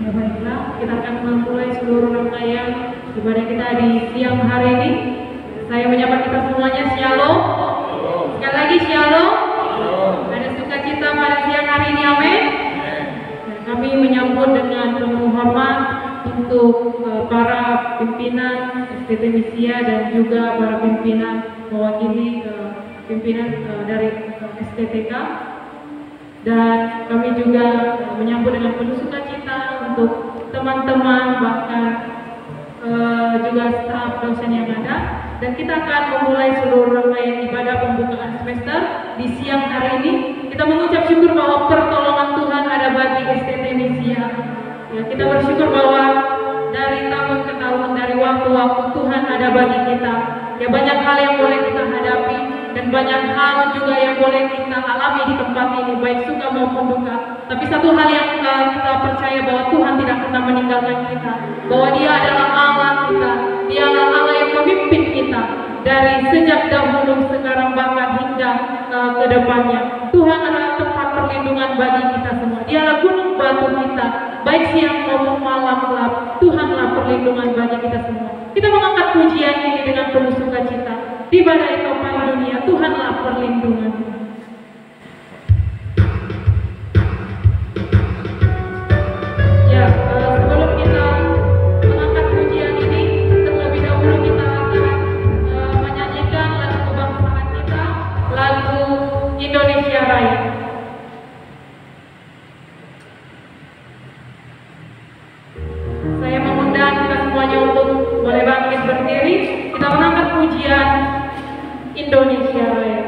Ya baiklah, kita akan memulai seluruh rangkaian ibadah kita di siang hari ini. Saya menyapa kita semuanya, Shalom. Sekali lagi Shalom. Ada sukacita pada siang hari ini, amin. Dan kami menyambut dengan penuh hormat untuk para pimpinan STT Misia dan juga para pimpinan mewakili pimpinan dari STTK. Dan kami juga menyambut dengan penuh sukacita untuk teman-teman bahkan juga staf dosen yang ada. Dan kita akan memulai seluruh rangkaian ibadah pembukaan semester di siang hari ini. Kita mengucap syukur bahwa pertolongan Tuhan ada bagi STT Misia. Ya, kita bersyukur bahwa dari tahun ke tahun, dari waktu-waktu Tuhan ada bagi kita. Ya, banyak hal yang boleh kita hadapi dan banyak hal juga yang boleh kita alami di tempat ini, baik suka maupun duka. Tapi satu hal yang kita percaya bahwa Tuhan tidak pernah meninggalkan kita, bahwa Dia adalah Allah kita, Dia adalah Allah yang memimpin kita dari sejak dahulu, sekarang bahkan hingga ke depannya. Tuhan adalah tempat perlindungan bagi kita semua. Dialah gunung batu kita, baik siang maupun malam gelap. Tuhanlah perlindungan bagi kita semua. Kita mengangkat pujian ini dengan penuh sukacita. Di badai topan dunia, Tuhanlah perlindungan. Ya, sebelum kita mengangkat pujian ini, terlebih dahulu kita akan menyanyikan lagu kebangsaan kita, lagu Indonesia Raya. Saya mengundang kita semuanya untuk boleh bangkit berdiri. Kita mengangkat pujian Indonesia Raya.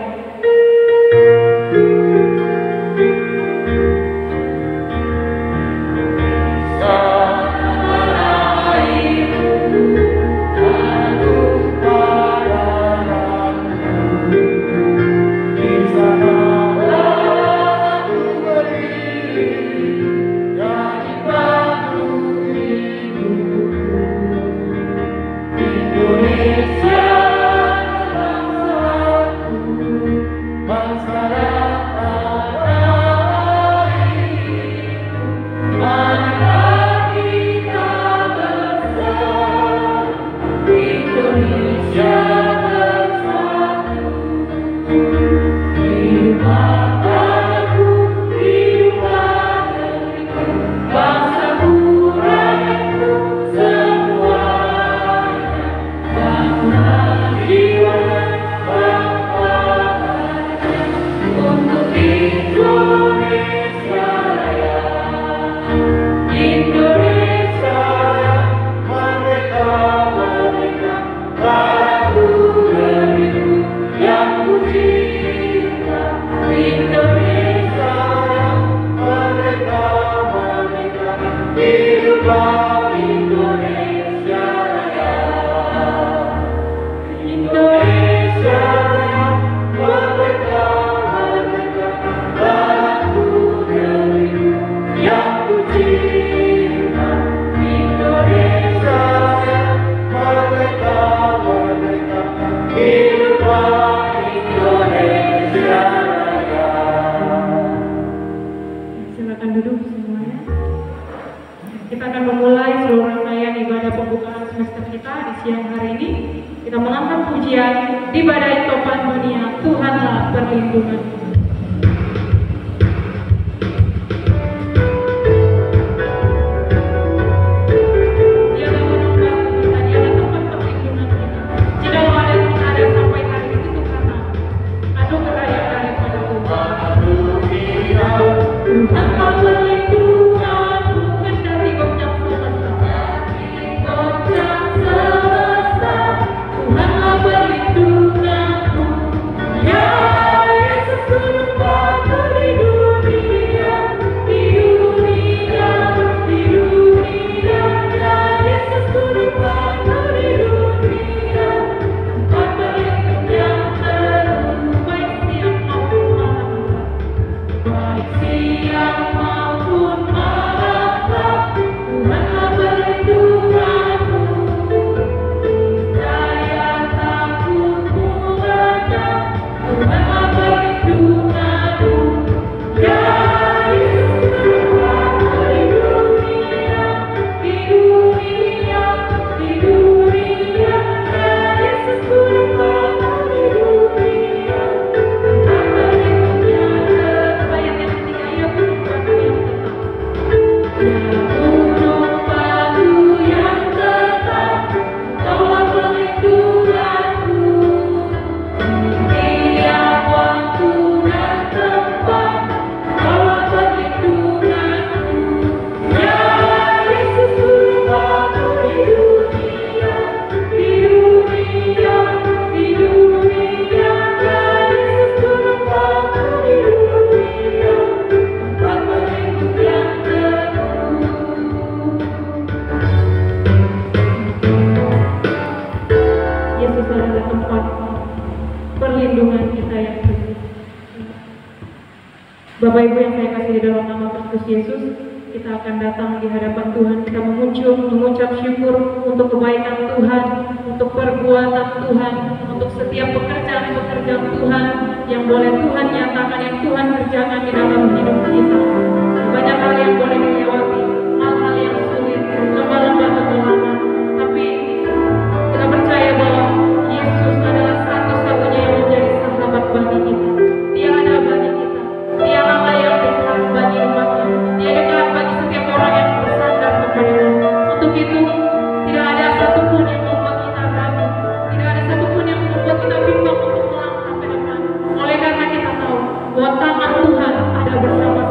Tuhanlah perlindunganku, ya Yesus. Bapak Ibu yang saya kasih di dalam nama Kristus Yesus, kita akan datang di hadapan Tuhan, kita mengucap syukur untuk kebaikan Tuhan, untuk perbuatan Tuhan, untuk setiap pekerjaan-pekerjaan Tuhan yang boleh Tuhan nyatakan, yang Tuhan kerjakan di dalam hidup kita. Banyak hal yang boleh dilewati, hal-hal yang sulit, lembah-lembah pengalaman, tapi kita percaya bahwa Yesus adalah satu-satunya yang menjadi sahabat bagi kita. Dia ada bagi kita, Dia Allah yang dekat bagi umatnya, Dia dekat bagi setiap orang yang bersandar kepadanya. Untuk itu, tidak ada satupun yang membuat kita ragu, tidak ada satupun yang membuat kita bimbang untuk melangkah ke depan. Oleh karena kita tahu bahwa tangan Tuhan ada bersama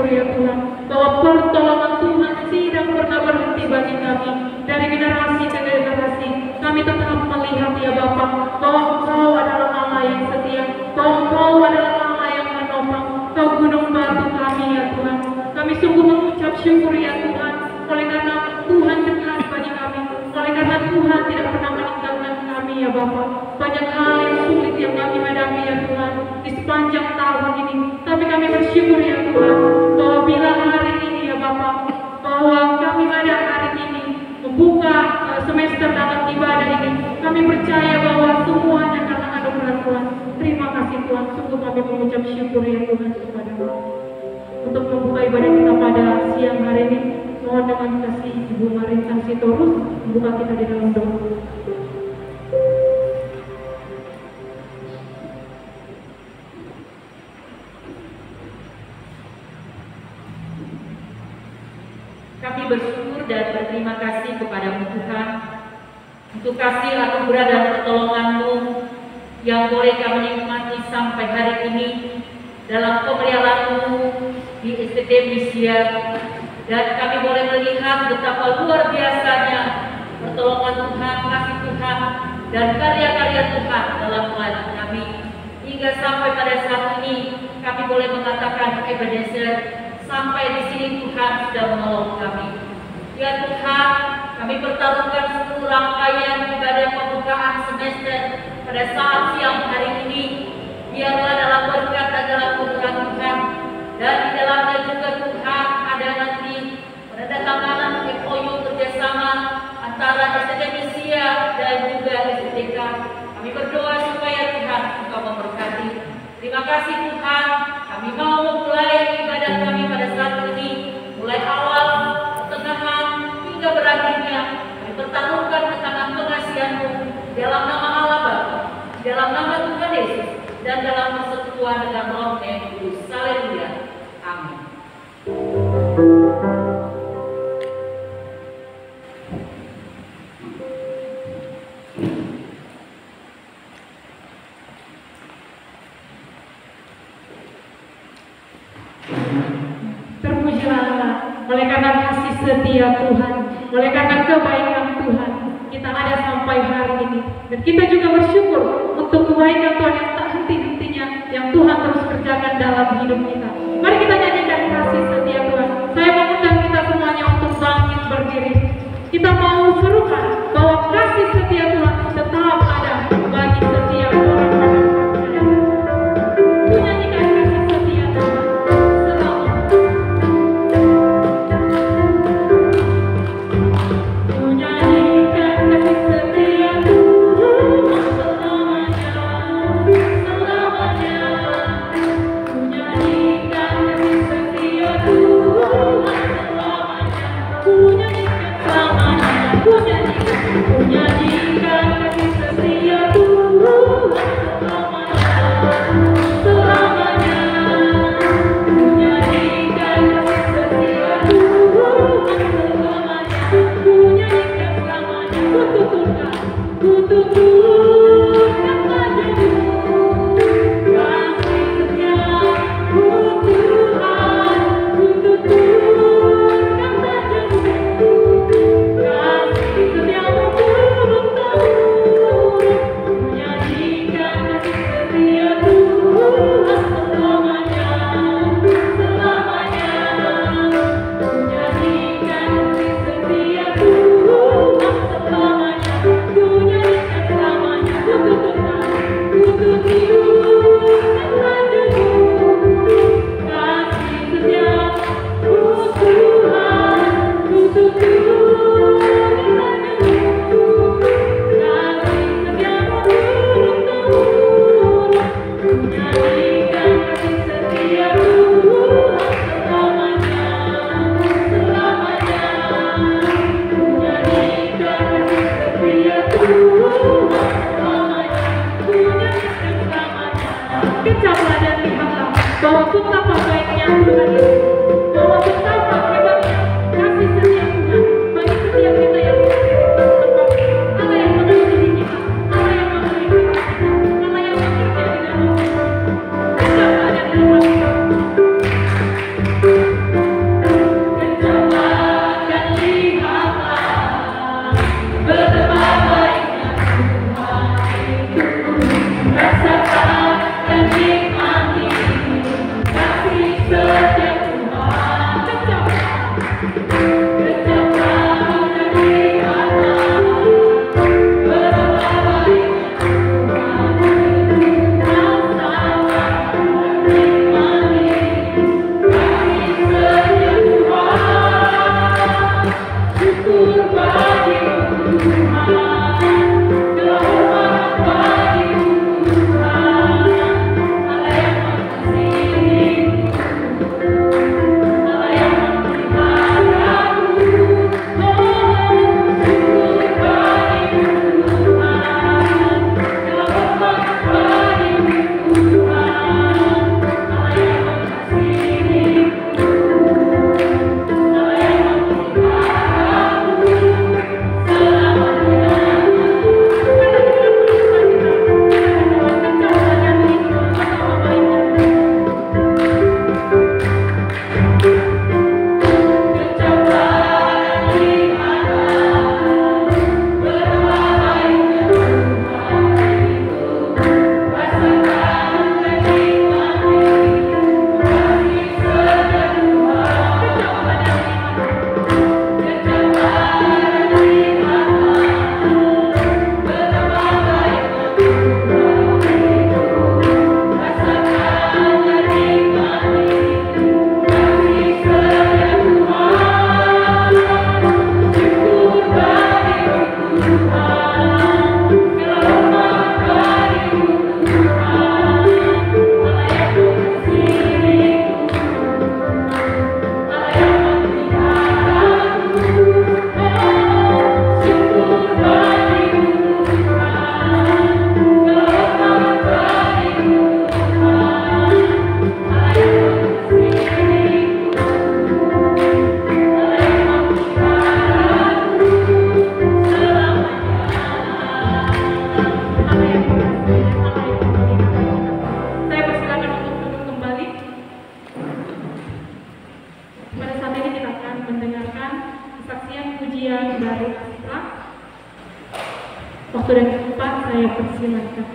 bersyukur ya Tuhan, bahwa pertolongan Tuhan tidak pernah berhenti bagi kami. Dari generasi ke generasi, kami tetap melihat ya Bapa, bahwa Engkau adalah Allah yang setia, bahwa Engkau adalah Allah yang menopang, Kau gunung batu kami ya Tuhan. Kami sungguh mengucap syukur ya Tuhan, oleh karena Tuhan dekat bagi kami, oleh karena Tuhan tidak pernah meninggalkan kami ya Bapa. Banyak hal yang sulit yang kami hadapi ya Tuhan di sepanjang tahun ini, tapi kami bersyukur ya Tuhan, bahwa bila hari ini ya Bapa, bahwa kami pada hari ini membuka semester dalam ibadah ini, kami percaya bahwa semuanya karena anugerah Tuhan. Terima kasih Tuhan, sungguh kami mengucap syukur ya Tuhan kepada-Mu. Untuk membuka ibadah kita pada siang hari ini, mohon dengan kasih Ibu Marita Sitorus membuka kita di dalam doa. Kami bersyukur dan berterima kasih kepada-Mu Tuhan untuk kasih anugerah dan pertolongan-Mu yang boleh kami nikmati sampai hari ini dalam pemeliharaan-Mu di STT Misia, dan kami boleh melihat betapa luar biasanya pertolongan Tuhan, kasih Tuhan, dan karya-karya Tuhan dalam pelayanan kami. Hingga sampai pada saat ini kami boleh mengatakan Ebenezer, sampai di sini Tuhan sudah menolong kami. Ya Tuhan, kami pertaruhkan seluruh rangkaian ibadah pembukaan semester pada saat siang hari ini. Biarlah dalam berkat dan dalam kudrat Tuhan, dan di dalamnya juga Tuhan ada nanti penandatanganan MOU kerjasama antara STT Misia dan juga STTK. Kami berdoa supaya Tuhan Engkau memberkati. Terima kasih Tuhan, kami mau memulai ibadah kami pada saat ini, mulai awal, pertengahan, hingga berakhirnya. Kami pertaruhkan ke tangan pengasihan-Mu dalam nama Allah Bapa, dalam nama Tuhan Yesus, dan dalam persekutuan dengan Roh yang Kudus. Haleluya. Amin. Terpujilah Allah, oleh karena kasih setia Tuhan, oleh karena kebaikan Tuhan, kita ada sampai hari ini. Dan kita juga bersyukur untuk kebaikan Tuhan yang tak henti-hentinya, yang Tuhan terus kerjakan dalam hidup kita. Mari kita nyanyikan kasih setia Tuhan. Saya mengundang kita semuanya untuk bangkit berdiri. Kita mau serukan bahwa kasih setia Tuhan tetap ada bagi setiap orang-orang yang ada. Ku nyanyikan kasih setia Tuhan selamanya. Ku nyanyikan kasih setia Tuhan selamanya, selamanya. Ku nyanyikan kasih setia Tuhan selamanya. Ku nyanyikan selamanya. Ku nyanyikan kasih setia Tuhan selamanya, selamanya. Ku nyanyikan kasih setia Tuhan selamanya. Ku nyanyikan selamanya. Ku tuturkan padamu kasih setiamu Tuhan. Ku tuturkan padamu kasih setiamu turun-temurun. Ku nyanyikan kasih setia Tuhan selamanya, selamanya. Ku nyanyikan kasih setia Tuhan selamanya. Ku nyanyikan selamanya. Ku tuturkan padamu kasih setiamu Tuhan. Ku tuturkan padamu kasih setiamu turun-temurun. Ku nyanyikan kasih setia Tuhan selamanya, selamanya. Ku nyanyikan kasih setia Tuhan selamanya. Ku nyanyikan selamanya. Kecaplah dan lihatlah bahwa betapa baiknya Tuhan Yesus, bahwa betapa hebatnya kasih setia Tuhan bagi setiap kita yang bertempat. Allah yang mengasihi kita, Allah yang memelihara kita, Allah yang bekerja di dalam kita. Kecaplah dan lihatlah. waktu dan tempat saya persilakan.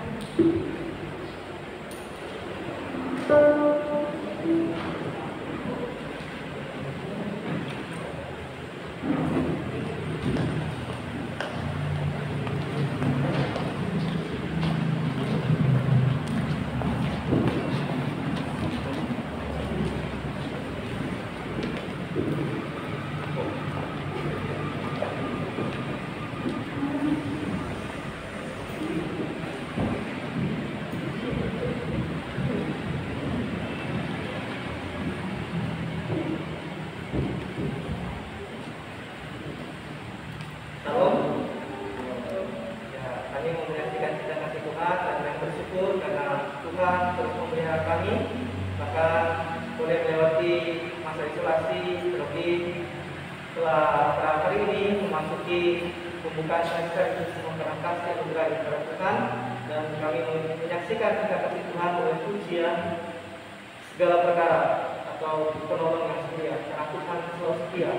Pembukaan semester itu semua berangkas yang sudah diperhatikan, dan kami menyaksikan kasih Tuhan oleh pujian segala perkara atau penolongan setia, karena Tuhan selalu setia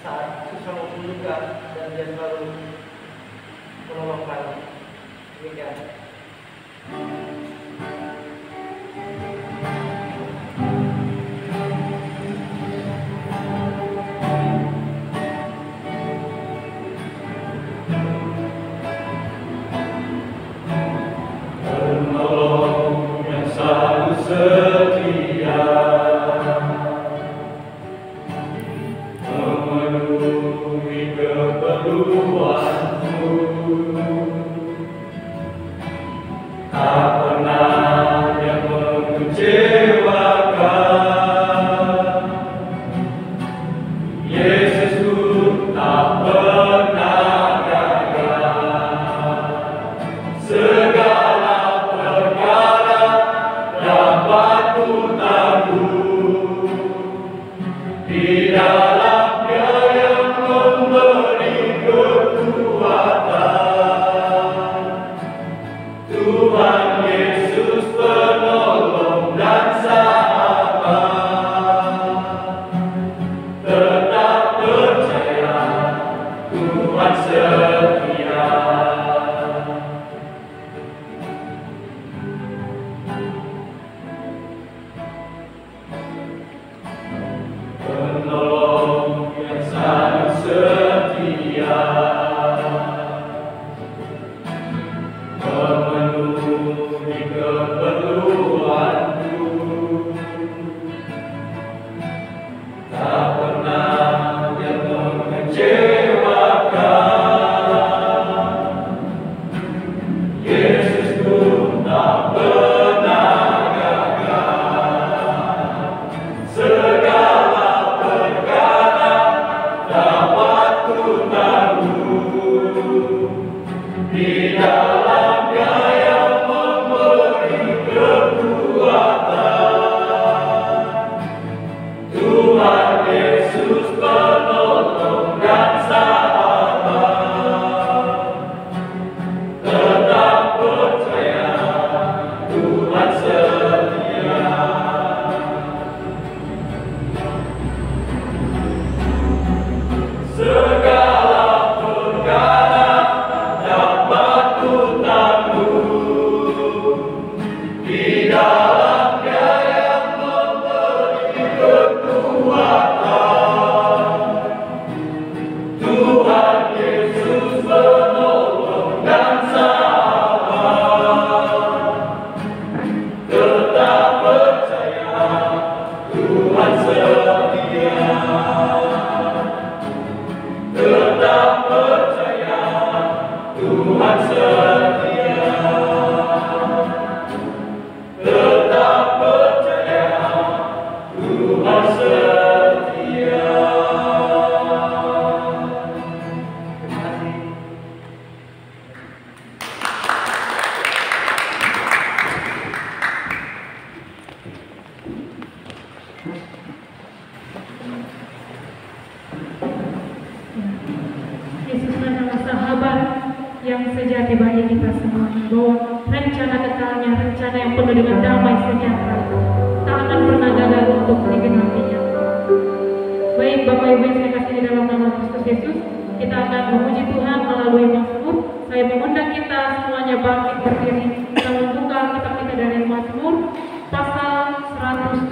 saat susah maupun duka, dan Dia selalu menolong kami. Demikian. Yesus adalah sahabat yang sejati bagi kita semua, bahwa rencana kekalnya, rencana yang penuh dengan damai sejahtera, tak akan pernah gagal untuk digenapinya. Baik Bapak Ibu yang saya kasih di dalam nama Kristus Yesus, kita akan memuji Tuhan melalui mazmur. Saya mengundang kita semuanya bangkit berdiri. Kita membuka kitab kita dari Mazmur pasal 117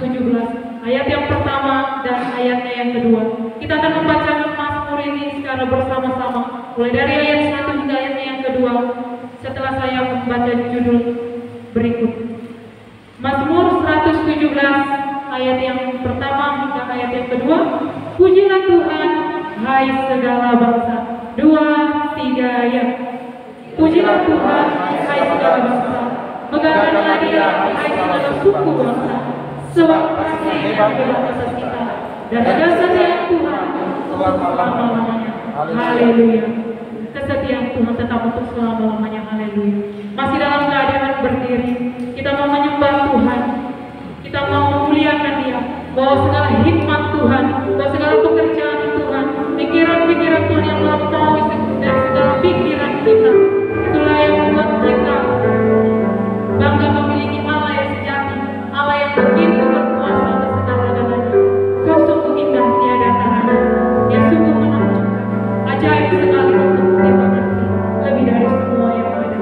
ayat yang pertama dan ayatnya yang kedua. Kita akan membacakan Mazmur ini secara bersama-sama mulai dari ayat 1 hingga ayatnya yang kedua setelah saya membaca judul berikut. Mazmur 117 ayat yang pertama hingga ayat yang kedua. Pujilah Tuhan, hai segala bangsa. 2, 3 ayat. Pujilah Tuhan, hai segala bangsa. Megahkanlah Dia, hai segala suku bangsa. Sebab kasih-Nya bebas atas kita, dan dasarnya Tuhan untuk selama-lamanya. Haleluya. Kesetiaan Tuhan tetap untuk selama-lamanya. Haleluya. Masih dalam keadaan berdiri, kita mau menyembah Tuhan. Kita mau memuliakan Dia. Bahwa segala hikmat Tuhan, bahwa segala pekerjaan Tuhan, pikiran-pikiran Tuhan yang melampaui dari segala pikiran kita, itulah yang membuat kita bangga memiliki Allah yang sejati, Allah yang begitu berkuasa atas segala-galanya. Kau sungguh indah tiada tandingan, Dia sungguh menakjubkan, ajaib sekali untuk kita mengerti lebih dari semua yang ada.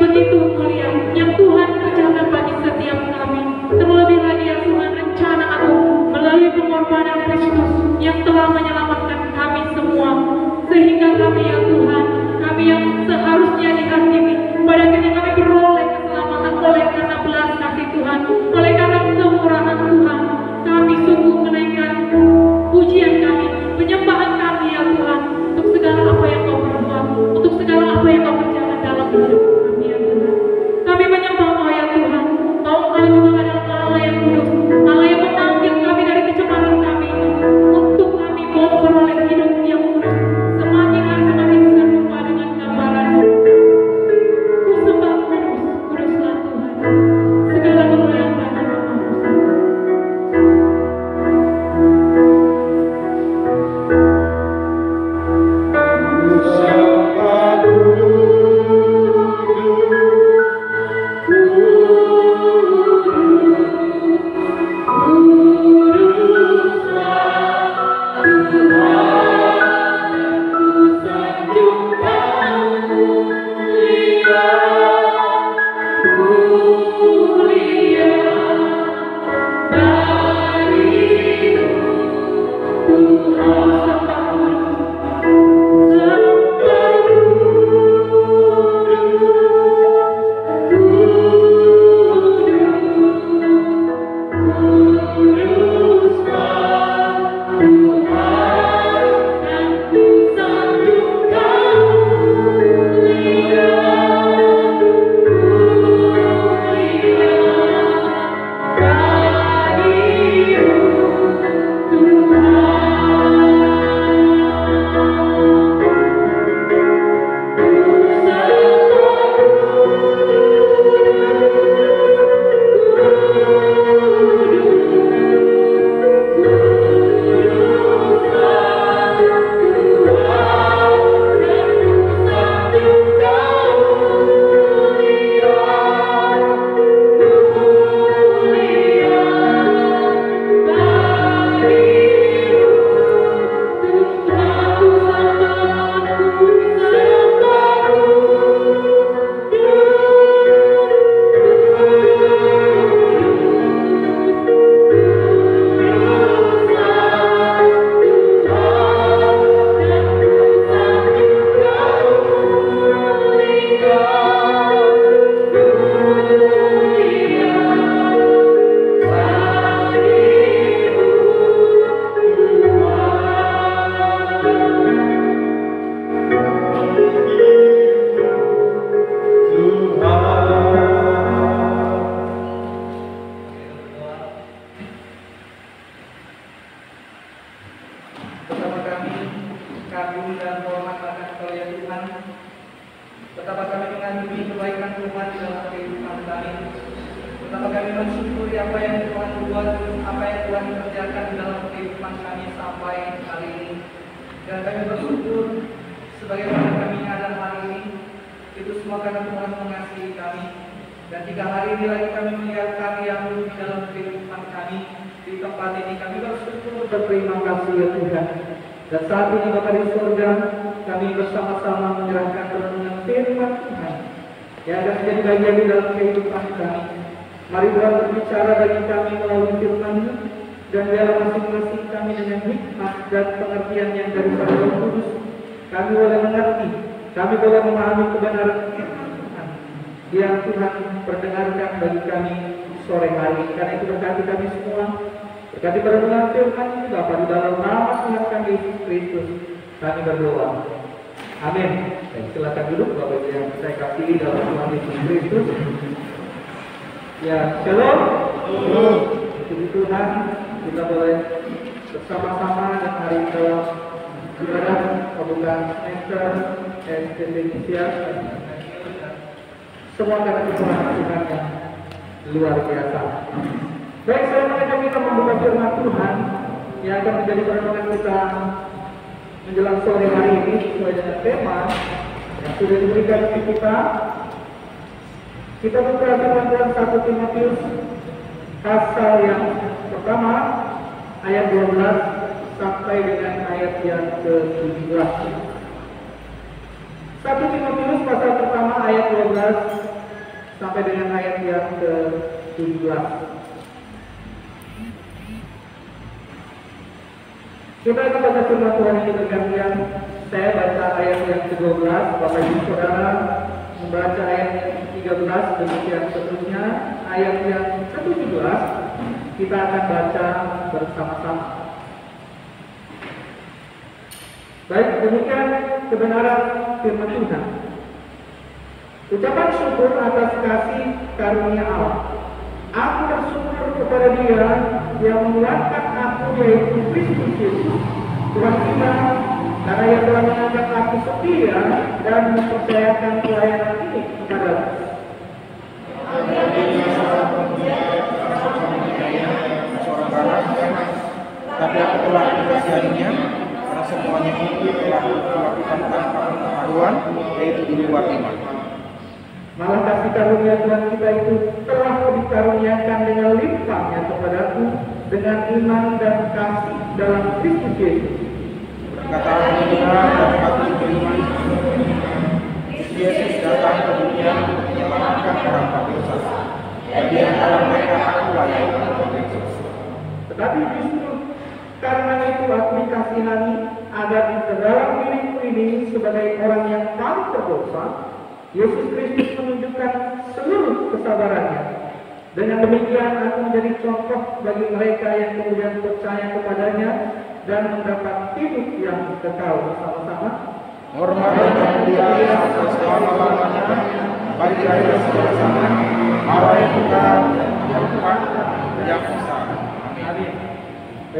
begitu mulia yang Tuhan kerjakan bagi setiap kami. Terlebih lagi ya Tuhan, rencana Agung melalui pengorbanan Kristus yang telah menyelamatkan kami semua, sehingga kami ya Tuhan, kami yang seharusnya dihakimi, pada akhirnya kami beroleh keselamatan oleh karena belas kasih Tuhan, oleh karena kemurahan Tuhan. Kami sungguh menaikkan pujian kami, penyembahan kami ya Tuhan, untuk segala apa yang Kau perbuat, untuk segala apa yang Kau kerjakan dalam hidup kami ya Tuhan. Kami menyembah-Mu ya Tuhan. Kau juga adalah Allah yang kudus, Allah yang memanggil kami dari kecemaran kami untuk kami mau beroleh hidup yang kudus, semakin hari semakin serupa dengan gambaran-Mu. Ku sembah kudus, kuduslah Tuhan. Segala kemuliaan bagi nama-Mu. Dan saat ini Bapa di surga, kami bersama-sama menyerahkan renungan firman Tuhan yang akan menjadi bagian di dalam kehidupan kami. Mari Tuhan berbicara bagi kami melalui firman-Mu, dan biarlah masing-masing kami dengan hikmat dan pengertian yang daripada Roh Kudus, kami boleh mengerti, kami boleh memahami kebenaran firman Tuhan yang Tuhan perdengarkan bagi kami sore hari ini. Karena itu berkati kami semua, berkati perenungan firman ini Bapa, di dalam nama Tuhan kami Yesus Kristus kami berdoa. Amin. Silakan duduk Bapak Ibu yang saya kasihi dalam Tuhan Yesus Kristus. Ya, shalom. Puji Tuhan, kita boleh bersama-sama dan hari dalam ibadah pembukaan semester STT Indonesia. Semua karena Tuhan yang luar biasa. Baik, selanjutnya kita membuka firman Tuhan yang akan menjadi perenungan kita menjelang sore hari ini sesuai dengan tema yang sudah diberikan untuk kita. Kita buka firman Tuhan 1 Timotius pasal yang pertama ayat 12 sampai dengan ayat yang ke-17. 1 Timotius pasal pertama ayat 12 sampai dengan ayat yang ke-17. Kita akan baca firman Tuhan ini bergantian. Saya baca ayat yang ke-12, Bapak Ibu Saudara membaca ayat yang ke-13, demikian seterusnya. Ayat yang ke-17 kita akan baca bersama-sama. Baik, demikian kebenaran firman Tuhan. Ucapan syukur atas kasih karunia Allah. Aku bersyukur kepada Dia yang menguatkan aku, yaitu Kristus Yesus, Tuhan kita, karena Ia telah mengangkat aku setia dan mempercayakan pelayanan ini kepadaku. Tapi aku telah dikasihaninya, karena semuanya itu telah dilakukan tanpa pengetahuan, yaitu di luar iman. Malah kasih karunia Tuhan kita itu telah dikaruniakan dengan limpahnya kepadaku dengan iman dan kasih dalam Kristus Yesus. Perkataan Tuhan dan hati beriman, Yesus datang ke dunia untuk menyelamatkan orang berdosa. Dan di antara mereka akulah yang berdosa. Tetapi justru karena itu aku dikasihani agar di dalam diriku ini sebagai orang yang paling berdosa, Yesus Kristus menunjukkan seluruh kesabarannya. Dengan demikian aku menjadi contoh bagi mereka yang kemudian percaya kepadanya dan mendapat hidup yang kekal bersama-sama. Hormat dan kemuliaan selama-lamanya bagi Allah segala zaman, Allah yang Tuhan, yang Tuhan, yang Esa. Amin.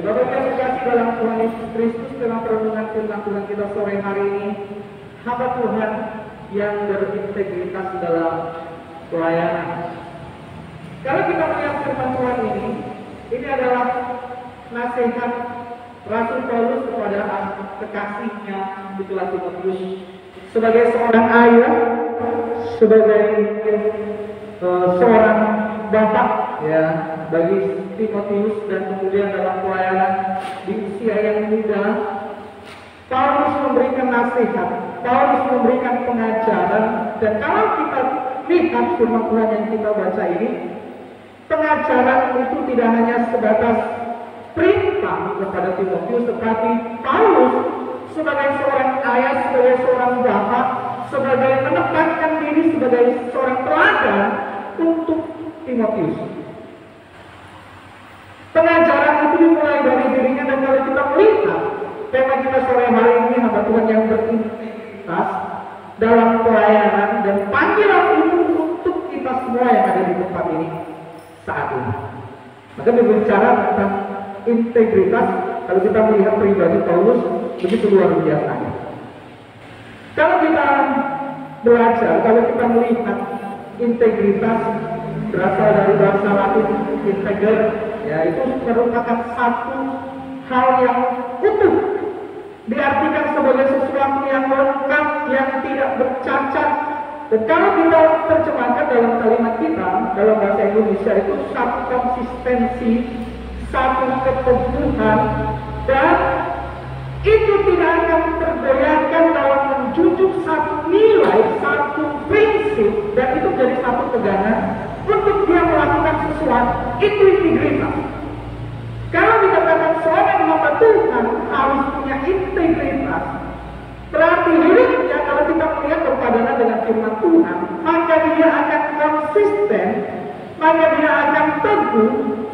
Bapak yang dikasihi dalam Tuhan Yesus Kristus, dalam perenungan firman Tuhan kita sore hari ini, hamba Tuhan yang berintegritas dalam pelayanan. Kalau kita melihat firman Tuhan ini adalah nasihat Rasul Paulus kepada kekasihnya itulah Timotius sebagai seorang ayah, sebagai seorang bapak ya bagi Timotius, dan kemudian dalam pelayanan di usia yang muda Paulus memberikan nasihat, Paulus memberikan pengajaran. Dan kalau kita lihat firman Tuhan yang kita baca ini, pengajaran itu tidak hanya sebatas perintah kepada Timotius, tetapi Paulus sebagai seorang ayah, sebagai seorang bapak, sebagai menempatkan diri sebagai seorang teladan untuk Timotius. Pengajaran itu dimulai dari dirinya, dan kalau kita melihat tema kita sore hari ini, hamba Tuhan yang berintegritas dalam pelayanan, dan panggilan itu untuk kita semua yang ada di tempat ini saat ini. Maka berbicara tentang integritas, kalau kita melihat pribadi Paulus begitu luar biasa. Kalau kita belajar, kalau kita melihat integritas berasal dari bahasa Latin integer, ya itu merupakan satu hal yang utuh, diartikan sebagai sesuatu yang lengkap, yang tidak bercacat. Dan kalau kita terjemahkan dalam kalimat kita, dalam bahasa Indonesia itu satu konsistensi, satu keteguhan, dan itu tidak akan tergoyahkan dalam menjunjung satu nilai, satu prinsip, dan itu jadi satu pegangan untuk dia melakukan sesuatu. Itu integritas. Kalau dikatakan seorang hamba Tuhan harus punya integritas, berarti hidupnya kalau kita melihat berpadanan dengan firman Tuhan, maka dia akan konsisten, maka dia akan teguh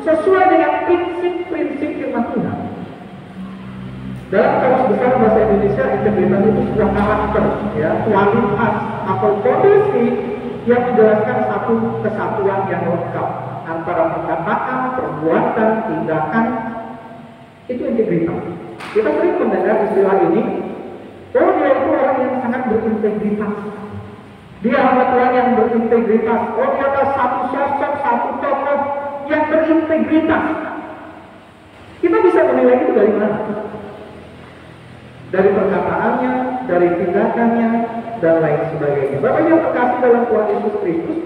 sesuai dengan prinsip-prinsip firman Tuhan. Dalam kamus besar bahasa Indonesia, integritas itu sebuah karakter, ya, kualitas atau kondisi yang menjelaskan satu kesatuan yang lengkap antara perkataan, perbuatan, tindakan. Itu integritas. Kita sering mendengar istilah ini, oh dia itu orang yang sangat berintegritas, dia hamba Tuhan yang berintegritas, oh dia adalah satu sosok, satu tokoh yang berintegritas. Kita bisa menilai itu dari mana? Dari perkataannya, dari tindakannya, dan lain sebagainya. Bapak yang terkasih dalam Tuhan Yesus Kristus,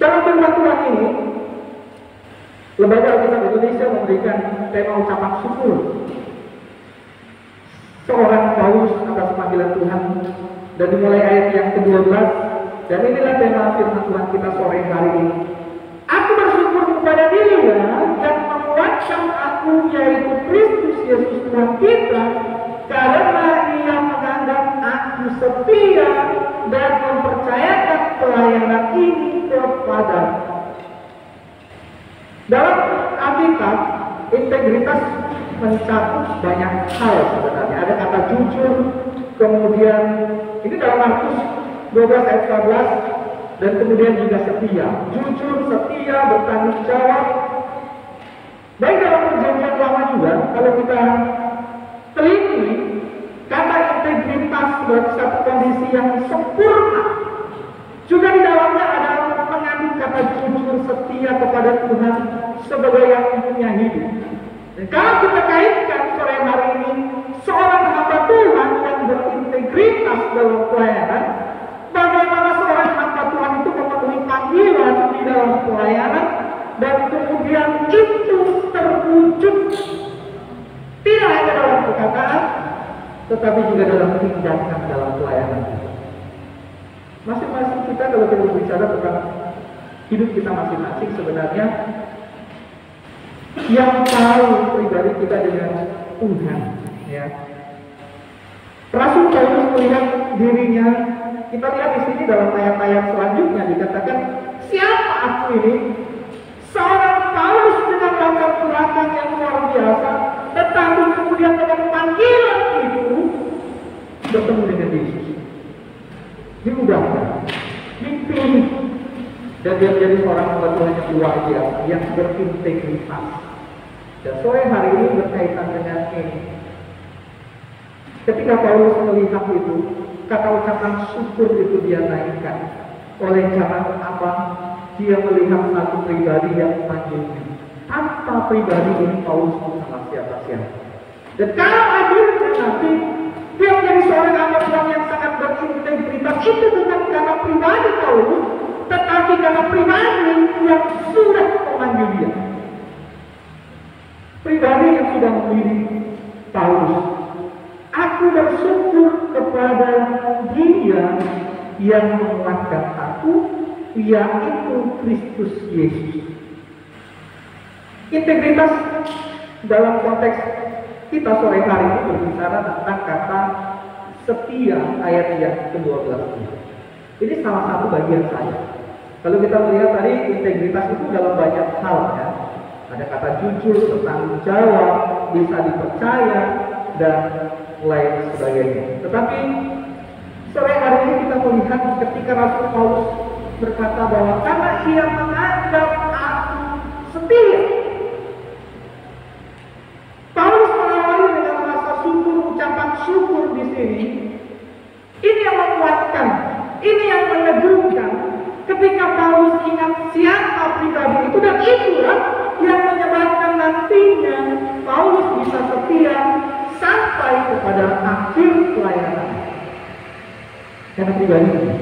dalam firman Tuhan ini, Lembaga Alkitab Indonesia memberikan tema ucapan syukur seorang Paulus atas panggilan Tuhan, dan dimulai ayat yang ke-12 Dan inilah tema firman Tuhan kita sore hari ini. Aku bersyukur kepada Dia yang menguatkan aku, yaitu Kristus Yesus Tuhan kita, karena Ia menganggap aku setia dan mempercayakan pelayanan ini kepadaku. Dalam Alkitab, integritas mencakup banyak hal sebenarnya. Ada kata jujur, kemudian ini dalam Markus 12 ayat 14, dan kemudian juga setia. Jujur, setia, bertanggung jawab. Baik dalam perjanjian lama juga, kalau kita teliti, kata integritas sebagai satu kondisi yang sempurna. Juga di dalamnya ada mengandung kata jujur, setia kepada Tuhan sebagai yang punya hidup. Dan kalau kita kaitkan sore hari ini, seorang hamba Tuhan yang berintegritas dalam pelayanan, bagaimana seorang hamba Tuhan itu memenuhi panggilan di dalam pelayanan, dan kemudian itu terwujud tidak hanya dalam perkataan, tetapi juga dalam tindakan dalam pelayanan. Masing-masing kita, kalau kita berbicara tentang hidup kita masing-masing, sebenarnya yang tahu pribadi kita dengan Tuhan, ya. Rasul Paulus melihat dirinya, kita lihat di sini dalam ayat-ayat selanjutnya dikatakan, siapa aku ini? Seorang Paulus dengan latar belakang yang luar biasa, tetapi kemudian dengan panggilan itu bertemu dengan Yesus, diubahkan, dipilih, dan dia menjadi seorang hamba Tuhan yang luar biasa, yang berintegritas. Dan sore hari ini berkaitan dengan ini. Ketika Paulus melihat itu, kata ucapan syukur itu dia naikkan. Oleh karena apa? Dia melihat satu pribadi yang memanggilnya. Apa pribadi ini Paulus sama siapa-siapa? Dan kalau akhirnya nanti dia menjadi seorang hamba Tuhan yang sangat berintegritas, itu bukan karena pribadi Paulus, tetapi karena pribadi yang sudah memanggil dia. Pribadi yang sudah memilih Paulus. Aku bersyukur kepada Dia yang menguatkan aku, yaitu Kristus Yesus. Integritas dalam konteks kita sore hari ini berbicara tentang kata setia, ayat yang ke-12 ini. Ini salah satu bagian saya. Kalau kita melihat tadi, integritas itu dalam banyak hal, ya. Ada kata jujur, bertanggung jawab, bisa dipercaya, dan lain sebagainya. Tetapi sore hari ini kita melihat ketika Rasul Paulus berkata bahwa karena Ia menganggap aku setia. Paulus mengawali dengan rasa syukur, ucapan syukur di sini. Ini yang menguatkan, ini yang meneguhkan. Ketika Paulus ingat siapa pribadi itu, dan itulah yang menyebabkan nantinya Paulus bisa setia sampai kepada akhir pelayanan. Karena pribadi ini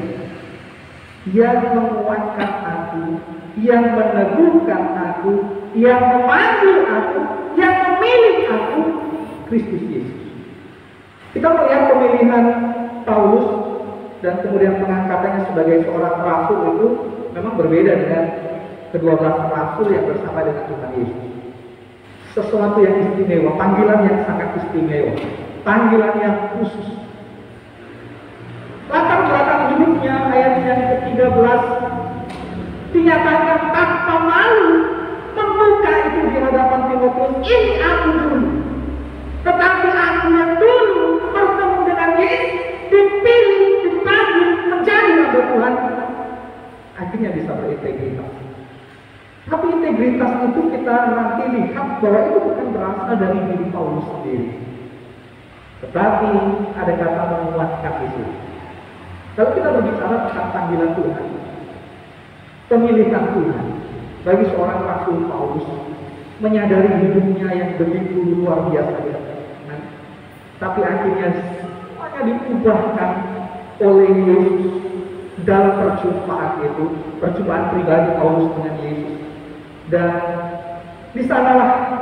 yang menguatkan aku, yang meneguhkan aku, yang memanggil aku, yang memilih aku, Kristus Yesus. Kita melihat pemilihan Paulus dan kemudian pengangkatannya sebagai seorang rasul itu memang berbeda dengan ke-12 rasul yang bersama dengan Tuhan Yesus. Sesuatu yang istimewa, panggilan yang sangat istimewa, panggilan yang khusus. Latar belakang hidupnya, ayat yang ke-13, dinyatakan tanpa malu membuka itu di hadapan Timotius, ini aku dulu. Tetapi aku yang dulu bertemu dengan Yesus, dipilih, dipanggil menjadi hamba Tuhan, akhirnya bisa berintegritas. Tapi integritas itu kita nanti lihat bahwa itu bukan berasal dari diri Paulus sendiri, tetapi ada kata menguatkan itu. Kalau kita berbicara tentang panggilan Tuhan, pemilihan Tuhan bagi seorang Rasul Paulus, menyadari hidupnya yang begitu luar biasa, tapi akhirnya semuanya diubahkan oleh Yesus dalam perjumpaan itu, perjumpaan pribadi Paulus dengan Yesus. Dan di sanalah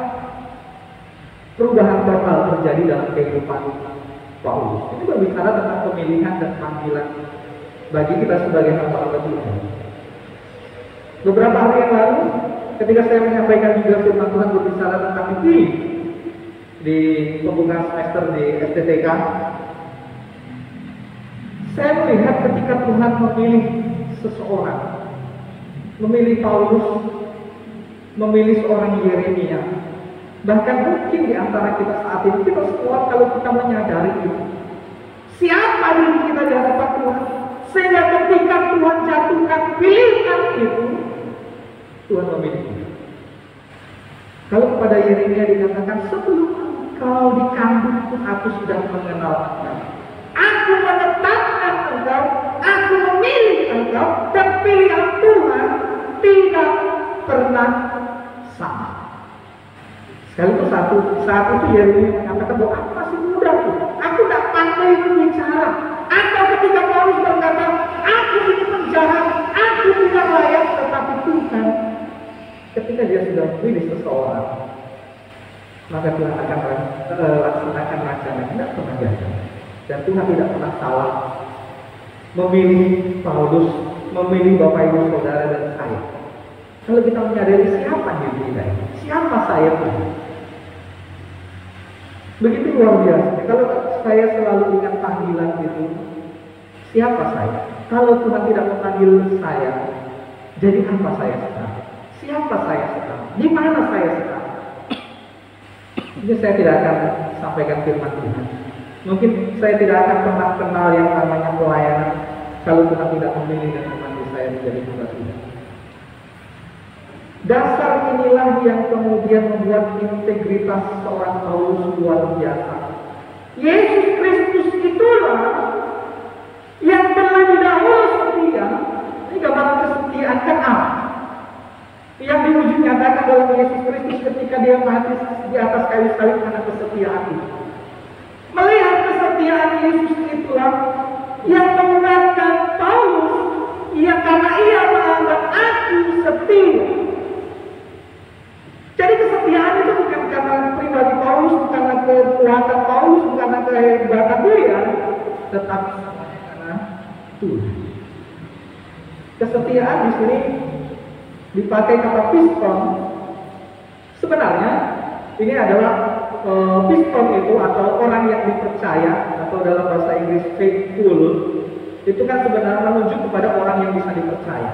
perubahan total terjadi dalam kehidupan Paulus. Ini berbicara tentang pemilihan dan panggilan bagi kita sebagai hamba Tuhan. Beberapa hari yang lalu, ketika saya menyampaikan juga firman Tuhan berbicara tentang dipilih di pembukaan semester di STTK, saya melihat ketika Tuhan memilih seseorang, memilih Paulus, memilih seorang Yeremia, bahkan mungkin di antara kita saat ini, kita semua kalau kita menyadari itu, siapa diri kita di hadapan Tuhan, sehingga ketika Tuhan jatuhkan pilihan itu, Tuhan memilih kita. Kalau kepada Yeremia dikatakan, sebelum engkau dikandung pun aku sudah mengenal engkau. Aku menetapkan engkau, aku memilih engkau, dan pilihan Tuhan tidak pernah sama. Sekaligus saat itu Yeremia mengatakan bahwa aku masih muda tuh, aku tidak pandai berbicara. Atau ketika Paulus berkata, aku ini penjahat, aku tidak layak, tetapi Tuhan, ketika dia sudah memilih seseorang, maka Tuhan akan laksanakan rencana, tidak pernah gagal. Dan Tuhan tidak pernah salah memilih Paulus, memilih Bapak Ibu Saudara dan saya. Kalau kita menyadari siapa diri kita, siapa saya Tuhan, begitu luar biasa. Kalau saya selalu ingat panggilan itu, siapa saya? Kalau Tuhan tidak memanggil saya, jadi apa saya sekarang? Siapa saya sekarang? Di mana saya sekarang? Jadi saya tidak akan sampaikan firman Tuhan. Mungkin saya tidak akan pernah kenal yang namanya pelayanan kalau Tuhan tidak memilih dan memanggil saya menjadi hamba Tuhan. Dasar inilah yang kemudian membuat integritas seorang Paulus luar biasa. Yesus Kristus itulah yang terlebih dahulu setia. Ini gambaran kesetiaan kan Allah, yang di ujung nyatakan dalam Yesus Kristus ketika dia mati di atas kayu salib karena kesetiaan itu. Melihat kesetiaan Yesus itulah yang menguatkan Paulus, karena ia menganggap aku setia. Jadi kesetiaan itu bukan karena pribadi Paulus, bukan karena kekuatan Paulus, bukan karena kehebatan dia, tetapi karena Tuhan. Kesetiaan di sini dipakai kata piston. Sebenarnya ini adalah piston itu atau orang yang dipercaya, atau dalam bahasa Inggris faithful, itu kan sebenarnya menunjuk kepada orang yang bisa dipercaya.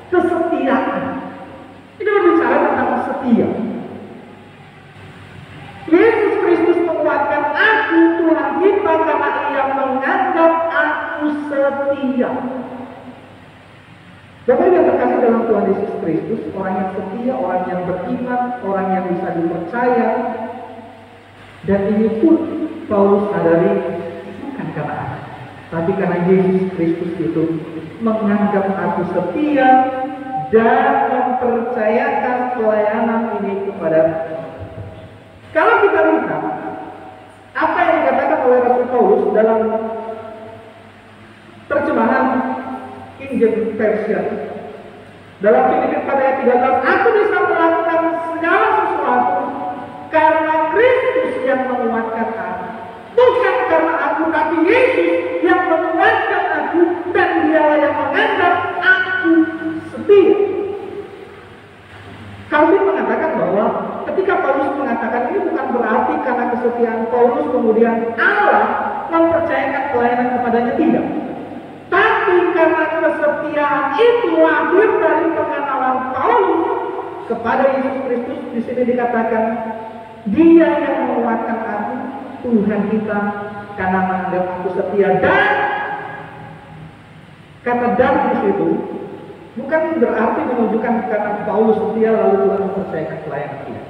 Kesetiaan ini berbicara tentang setia. Yesus Kristus menguatkan aku Tuhan kita karena ia menganggap aku setia. Bapak yang terkasih dalam Tuhan Yesus Kristus, orang yang setia, orang yang beriman, orang yang bisa dipercaya. Dan ini pun Paulus sadari bukan karena aku, tapi karena Yesus Kristus itu menganggap aku setia dan mempercayakan pelayanan ini kepada. Kalau kita lihat apa yang dikatakan oleh Rasul Paulus dalam terjemahan King James Version, dalam Filipi pada ayat 13, aku bisa melakukan segala sesuatu karena Kristus yang menguatkan aku. Bukan karena aku, tapi Yesus yang menguatkan aku, dan dialah yang menganggap aku setia. Calvin mengatakan bahwa ketika Paulus mengatakan ini bukan berarti karena kesetiaan Paulus kemudian Allah mempercayakan pelayanan kepadanya, tidak. Tapi karena kesetiaan itu lahir dari pengenalan Paulus kepada Yesus Kristus. Di sini dikatakan dia yang menguatkan aku, Tuhan kita, karena menganggap aku setia. Dan kata "dan" di situ bukan berarti menunjukkan karena Paulus setia lalu Tuhan mempercayakan pelayanan dia.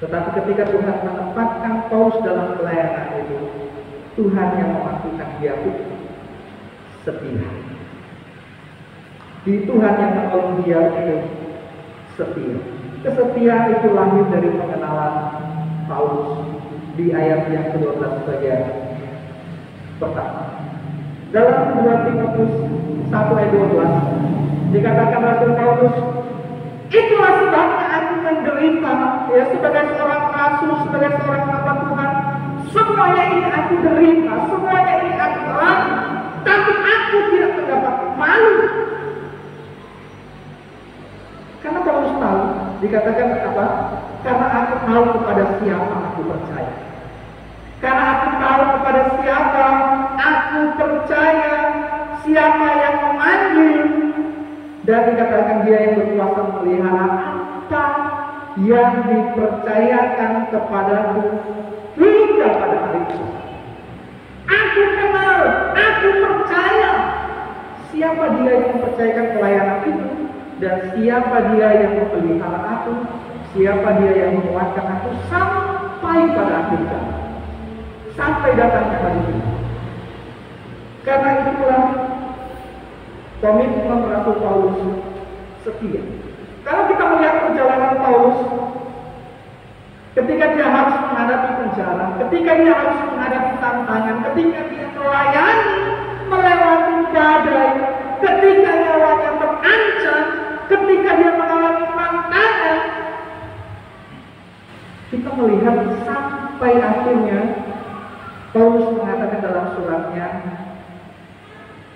Tetapi ketika Tuhan menempatkan Paulus dalam pelayanan itu, Tuhan yang memampukan dia itu setia. Di Tuhan yang menolong dia itu setia. Kesetiaan itu lahir dari pengenalan Paulus di ayat yang ke-12 bagian pertama. Dalam 2 Timotius 1 ayat 12 dikatakan Rasul Paulus, itulah sebabnya aku menderita, ya, sebagai seorang rasul, sebagai seorang hamba Tuhan. Semuanya ini aku derita, semuanya ini aku alami tapi aku tidak mendapat malu. Karena Paulus tahu, dikatakan apa? Karena aku tahu kepada siapa aku percaya. Karena aku tahu kepada siapa aku percaya, siapa yang memanggil. Dan dikatakan dia yang berkuasa memelihara apa yang dipercayakan kepadaku hingga pada hari itu. Aku kenal, aku percaya siapa dia yang mempercayakan pelayanan itu, dan siapa dia yang memelihara aku, siapa dia yang menguatkan aku sampai pada akhir zaman, sampai datangnya hari ini. Karena itulah komitmen Rasul Paulus setia. Kalau kita melihat perjalanan Paulus, ketika dia harus menghadapi penjara, ketika dia harus menghadapi tantangan, ketika dia melayani, melewati badai, ketika nyawanya terancam, ketika dia mengalami tantangan, kita melihat sampai akhirnya Paulus mengatakan dalam suratnya,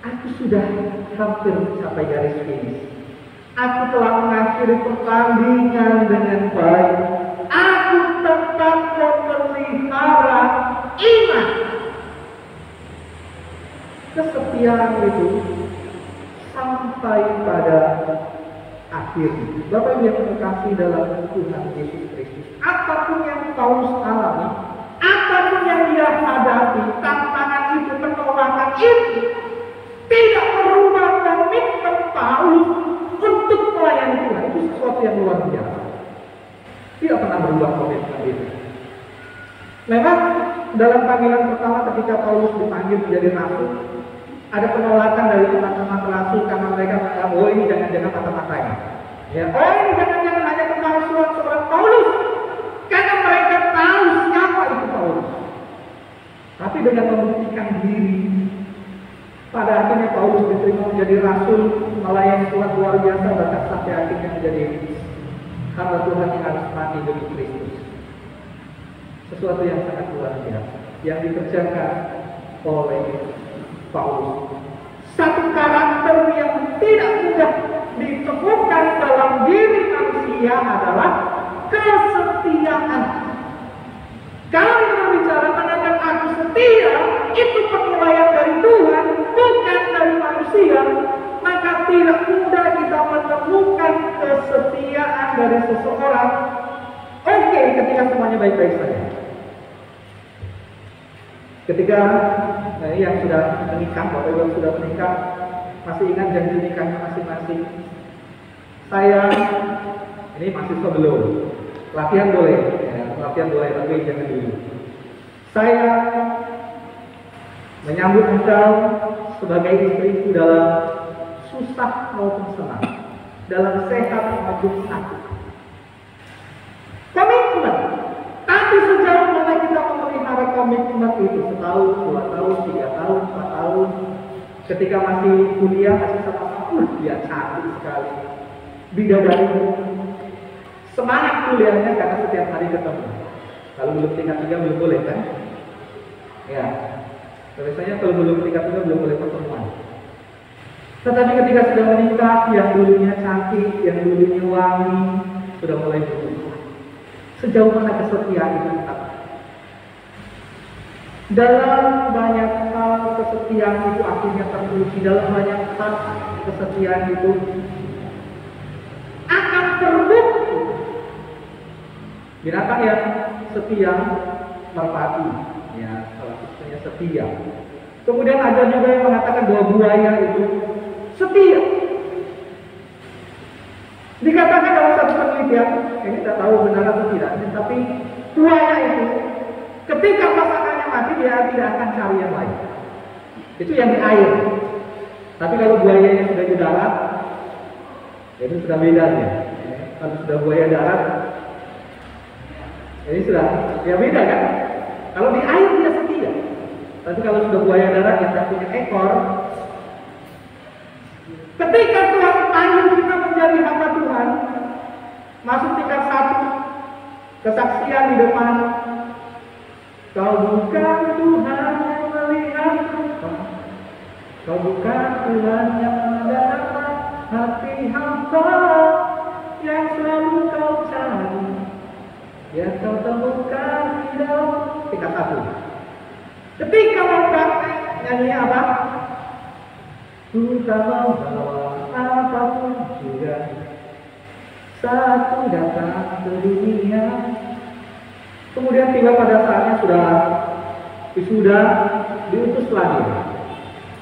aku sudah hampir mencapai garis finish. Aku telah mengakhiri pertandingan dengan baik. Aku tetap memelihara iman. Kesetiaan itu sampai pada akhir. Bapak Ibu yang terkasih dalam Tuhan Yesus Kristus, apapun yang Paulus alami, apapun yang dia hadapi, tantangan itu, penolakan itu, tidak merubah komitmen Paulus untuk melayani Tuhan. Itu sesuatu yang luar biasa. Tidak pernah berubah komitmen itu. Memang dalam panggilan pertama ketika Paulus dipanggil menjadi rasul, ada penolakan dari teman-teman rasul karena mereka menganggap, oh ini jangan-jangan mata-matanya. Ya, oh ini jangan-jangan hanya kepalsuan seorang Paulus. Karena mereka tahu siapa itu Paulus. Tapi dengan membuktikan diri, pada akhirnya Paulus diterima menjadi rasul, melayani Tuhan luar biasa, bahkan sampai akhirnya menjadi hamba Tuhan yang harus mati demi Kristus. Sesuatu yang sangat luar biasa yang dikerjakan oleh Paulus. Satu karakter yang tidak mudah ditemukan dalam diri manusia adalah kesetiaan. Kalau kita bicara mengenai aku setia, itu penilaian dari Tuhan, bukan dari manusia. Maka tidak mudah kita menemukan kesetiaan dari seseorang. Oke, ketika semuanya baik-baik saja. Ketika yang sudah menikah, Bapak Ibu yang sudah menikah, masih ingat janji nikahnya masing-masing. Saya ini mahasiswa belum, latihan boleh, ya, latihan boleh, tapi jangan dulu. Saya menyambut engkau sebagai istriku dalam susah maupun senang, dalam sehat maupun sakit. Komitmen. Tapi sejauh mana kita memelihara komitmen itu, setahun, 2 tahun, 3 tahun, 4 tahun, ketika masih kuliah, masih sama-sama, dia cantik sekali, bidadari, semangat kuliahnya karena setiap hari ketemu. Kalau belum tingkat 3 belum boleh kan? Ya, biasanya kalau belum tingkat 3 belum boleh pertemuan. Tetapi ketika sudah menikah, yang dulunya cantik, yang dulunya wangi, sudah mulai berubah. Sejauh mana kesetiaan itu tetap? Dalam banyak hal kesetiaan itu akhirnya teruji. Dalam banyak hal kesetiaan itu akan terbukti. Binatang yang setia merpati, ya, salah satunya setia. Kemudian ada juga yang mengatakan bahwa buaya itu setia. Dikatakan dalam satu penelitian, ini tidak tahu benar atau tidak, tapi buaya itu ketika pasangannya mati dia tidak akan cari yang lain. Itu yang di air. Tapi kalau buayanya sudah di darat, itu sudah beda ya. Kalau sudah buaya darat, ini sudah ya beda kan. Kalau di air dia setia. Tapi kalau sudah buaya darat yang tidak punya ekor, ketika Tuhan panggil kita menjadi hamba Tuhan, masuk tingkat 1, kesaksian di depan, kau bukan Tuhan yang melihat Kau bukan Tuhan yang mendapat hati hamba yang selalu kau cari, biar kau temukan di dalam tingkat 1. Ketika mau praktek nyanyi apa? Ku tak mau bawa apapun juga, satu datang ke dunia. Kemudian tiba pada saatnya sudah diutus lagi.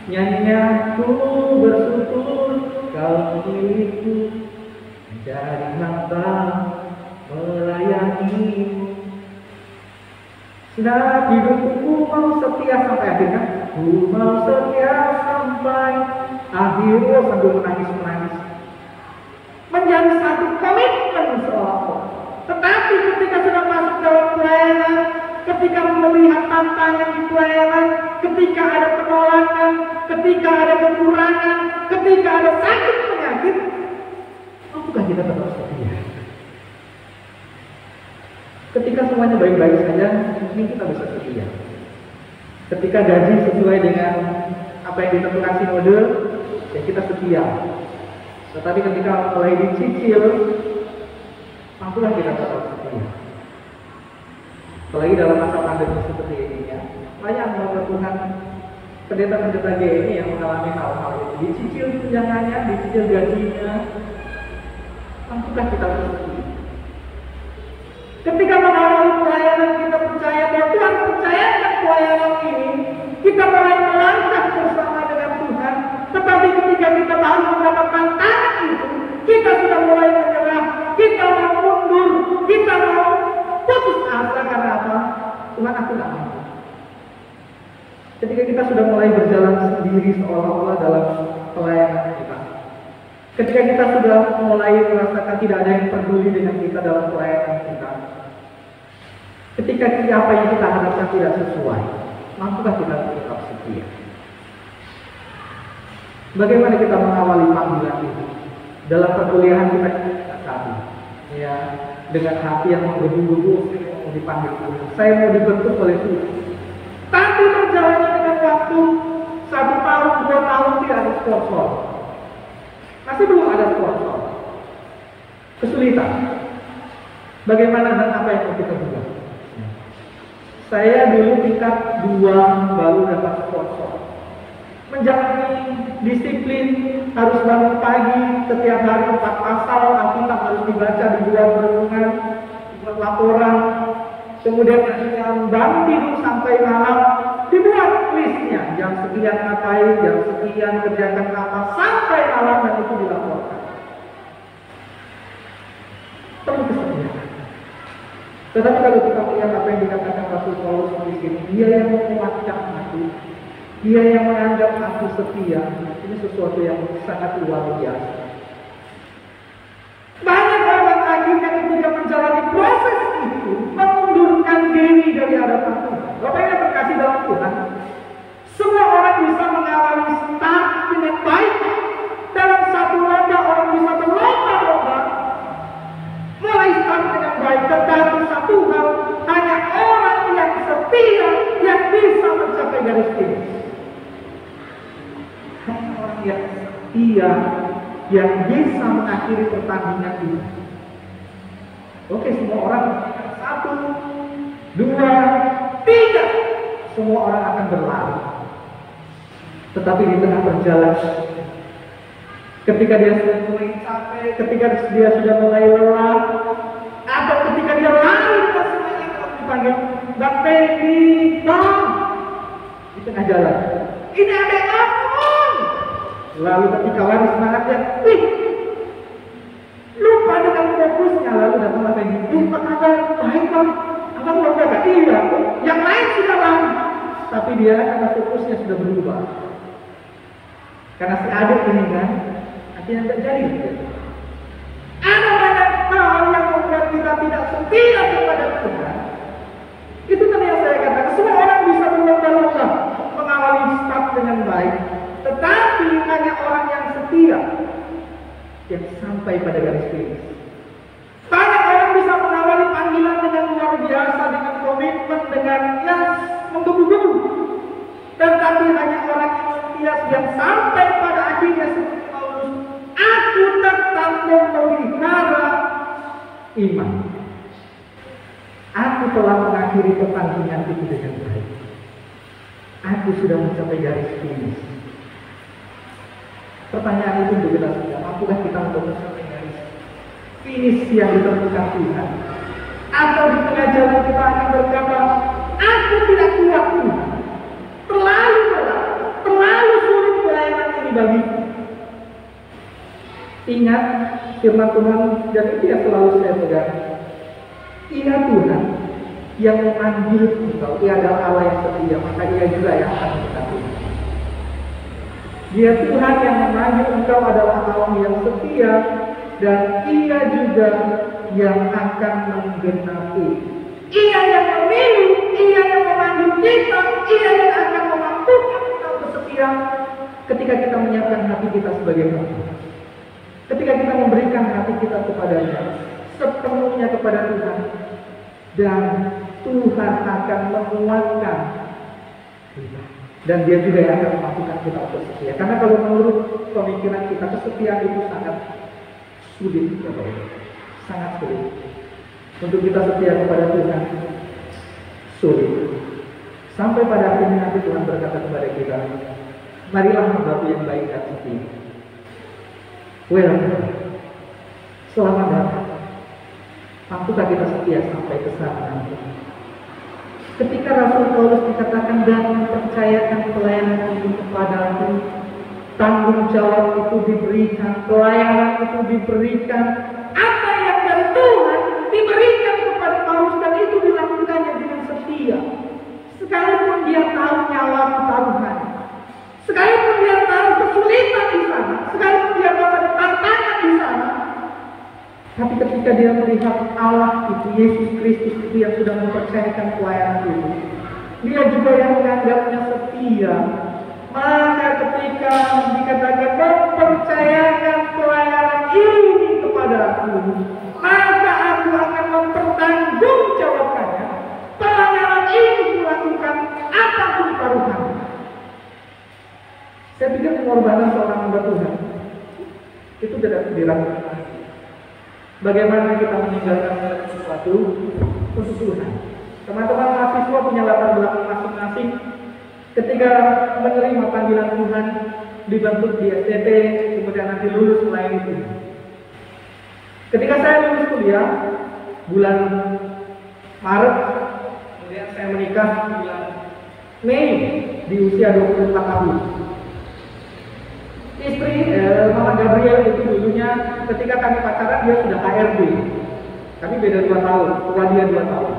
Nyanyinya, ku bersyukur kau milikku, menjadi hamba melayanimu. Sudah hidupku mau setia sampai akhirnya, ku mau setia sampai akhirnya sambil menangis. Menjadi satu komitmen seolah-olah. Tetapi ketika sudah masuk dalam pelayanan, ketika melihat tantangan di pelayanan, ketika ada penolakan, ketika ada kekurangan, ketika ada sakit penyakit, mampukah kita tetap setia? Ketika semuanya baik-baik saja, mungkin kita bisa setia. Ketika gaji sesuai dengan apa yang ditentukan sinode, ya kita setia. Tetapi ketika mulai dicicil, mampukah kita tetap setia? Apalagi dalam masa pandemi seperti ini ya, banyak Tuhan pendeta-pendeta GMI yang mengalami hal-hal itu. Dicicil tunjangannya, dicicil gajinya, mampukah kita setia? Ketika mengawali pelayanan kita percaya bahwa Tuhan percayakan pelayanan ini, kita mulai melangkah bersama dengan Tuhan. Tetapi ketika kita baru mendapatkan tantangan itu, kita sudah mulai menyerah, kita mau mundur, kita mau putus asa karena apa? Tuhan, aku tidak mampu. Ketika kita sudah mulai berjalan sendiri seolah-olah dalam pelayanan kita, ketika kita sudah mulai merasakan tidak ada yang peduli dengan kita dalam pelayanan kita, ketika apa yang kita harapkan tidak sesuai, mampukah kita tetap setia? Bagaimana kita mengawali panggilan itu dalam perkuliahan kita saat ini? Ya, dengan hati yang menggebu-gebu, saya mau dipanggil Tuhan, saya mau dibentuk oleh Tuhan. Tapi berjalannya dengan waktu 1 tahun, 2 tahun tidak ada sponsor. Masih belum ada sponsor. Kesulitan. Bagaimana dan apa yang mau kita buat? Saya dulu tingkat 2 baru dapat sponsor. Menjalani disiplin, harus bangun pagi, setiap hari 4 pasal Alkitab harus dibaca, dibuat renungan, dibuat laporan. Kemudian yang bangun tidur sampai malam, dibuat listnya, jam sekian ngapain, jam sekian kerjakan apa, sampai malam dan itu dilaporkan. Perlu kesetiaan. Tetapi kalau kita melihat apa yang dikatakan Rasul Paulus di sini, dia yang menguatkan aku, dia yang menganggap aku setia, ini sesuatu yang sangat luar biasa. Banyak orang akhirnya ketika menjalani proses itu mengundurkan diri dari hadapan Tuhan. Bapak yang terkasih dalam Tuhan, semua orang bisa mengawali start dengan baik. Dalam satu lomba orang bisa berlomba-lomba, mulai start dengan baik. Tetapi satu hal, hanya orang yang setia yang bisa mencapai garis finish. Hanya orang yang setia yang bisa mengakhiri pertandingan ini. Oke, semua orang 1, 2, 3, semua orang akan berlari. Tetapi di tengah perjalanan, ketika dia sudah mulai capek, ketika dia sudah mulai lelah, atau ketika dia lari ke semuanya dipanggil, Bang Pedi, Bang, di tengah jalan, ini ada apa? Lalu ketika lari semangatnya, wih, lupa dengan fokusnya, lalu datanglah Pedi, apa kabar? Baik Bang, abang lupa gak? Iya, yang lain sudah lari, tapi dia karena fokusnya sudah berubah. Karena si adik ini kan, akhirnya terjadi. Ada banyak hal yang membuat kita tidak setia kepada Tuhan. Itu tadi yang saya katakan, semua orang bisa berlomba-lomba mengawali start dengan baik, tetapi hanya orang yang setia yang sampai pada garis finish. Banyak orang bisa mengawali panggilan dengan luar biasa, dengan komitmen, dengan menggebu-gebu, tetapi hanya orang yang setia Matias yang sampai pada akhirnya seperti Paulus, aku tetap memelihara iman. Aku telah mengakhiri pertandingan itu dengan baik. Aku sudah mencapai garis finish. Pertanyaan itu untuk kita semua, mampukah kita untuk mencapai garis finish yang ditentukan Tuhan? Atau di tengah jalan kita akan berkata, aku tidak kuat Tuhan, terlalu berat, terlalu sulit pelayanan ini bagiku. Ingat firman Tuhan, dan itu yang selalu saya pegang. Ingat Tuhan yang memanggil engkau, Ia adalah Allah yang setia, maka Ia juga yang akan memberkati. Dia Tuhan yang memanggil engkau adalah Allah yang setia, dan Ia juga yang akan menggenapi. Ia yang memilih, Ia yang memanggil kita, Ia yang akan memampukan kita untuk setia ketika kita menyiapkan hati kita sebagai hamba. Ketika kita memberikan hati kita kepadanya, sepenuhnya kepada Tuhan, dan Tuhan akan menguatkan kita, dan Dia juga yang akan memampukan kita untuk setia. Karena kalau menurut pemikiran kita, kesetiaan itu sangat sulit, sangat sulit. Untuk kita setia kepada Tuhan, sulit. Sampai pada akhirnya nanti Tuhan berkata kepada kita, marilah hambaku yang baik dan setia. Welcome, selamat datang. Mampukah kita setia sampai ke sana nanti? Ketika Rasul Paulus dikatakan dan mempercayakan pelayanan itu kepadaku, tanggung jawab itu diberikan, pelayanan itu diberikan, apa yang dari Tuhan diberikan kepada Paulus, dan itu dilakukannya dengan setia. Sekalipun dia tahu nyawa taruhan, sekalipun dia tahu kesulitan di sana, sekalipun dia tahu ada tantangan di sana, tapi ketika dia melihat Allah itu, Yesus Kristus itu yang sudah mempercayakan pelayanan itu, dia juga yang menganggapnya setia. Maka ketika dikatakan mempercayakan pelayanan ini kepadaku, maka aku akan mempertanggungjawabkannya. Pelayanan ini kulakukan apapun taruhannya. Saya pikir pengorbanan seorang hamba Tuhan itu tidak diragukan. Bagaimana kita meninggalkan sesuatu untuk Tuhan. Teman-teman mahasiswa punya latar belakang masing-masing. Ketika menerima panggilan Tuhan, dibentuk di STT, kemudian nanti lulus melayani Tuhan. Ketika saya lulus kuliah bulan Maret, kemudian saya menikah bulan Mei di usia 24 tahun. Istri Mama Gabriel itu dulunya ketika kami pacaran dia sudah HRD. Kami beda 2 tahun, tua dia 2 tahun.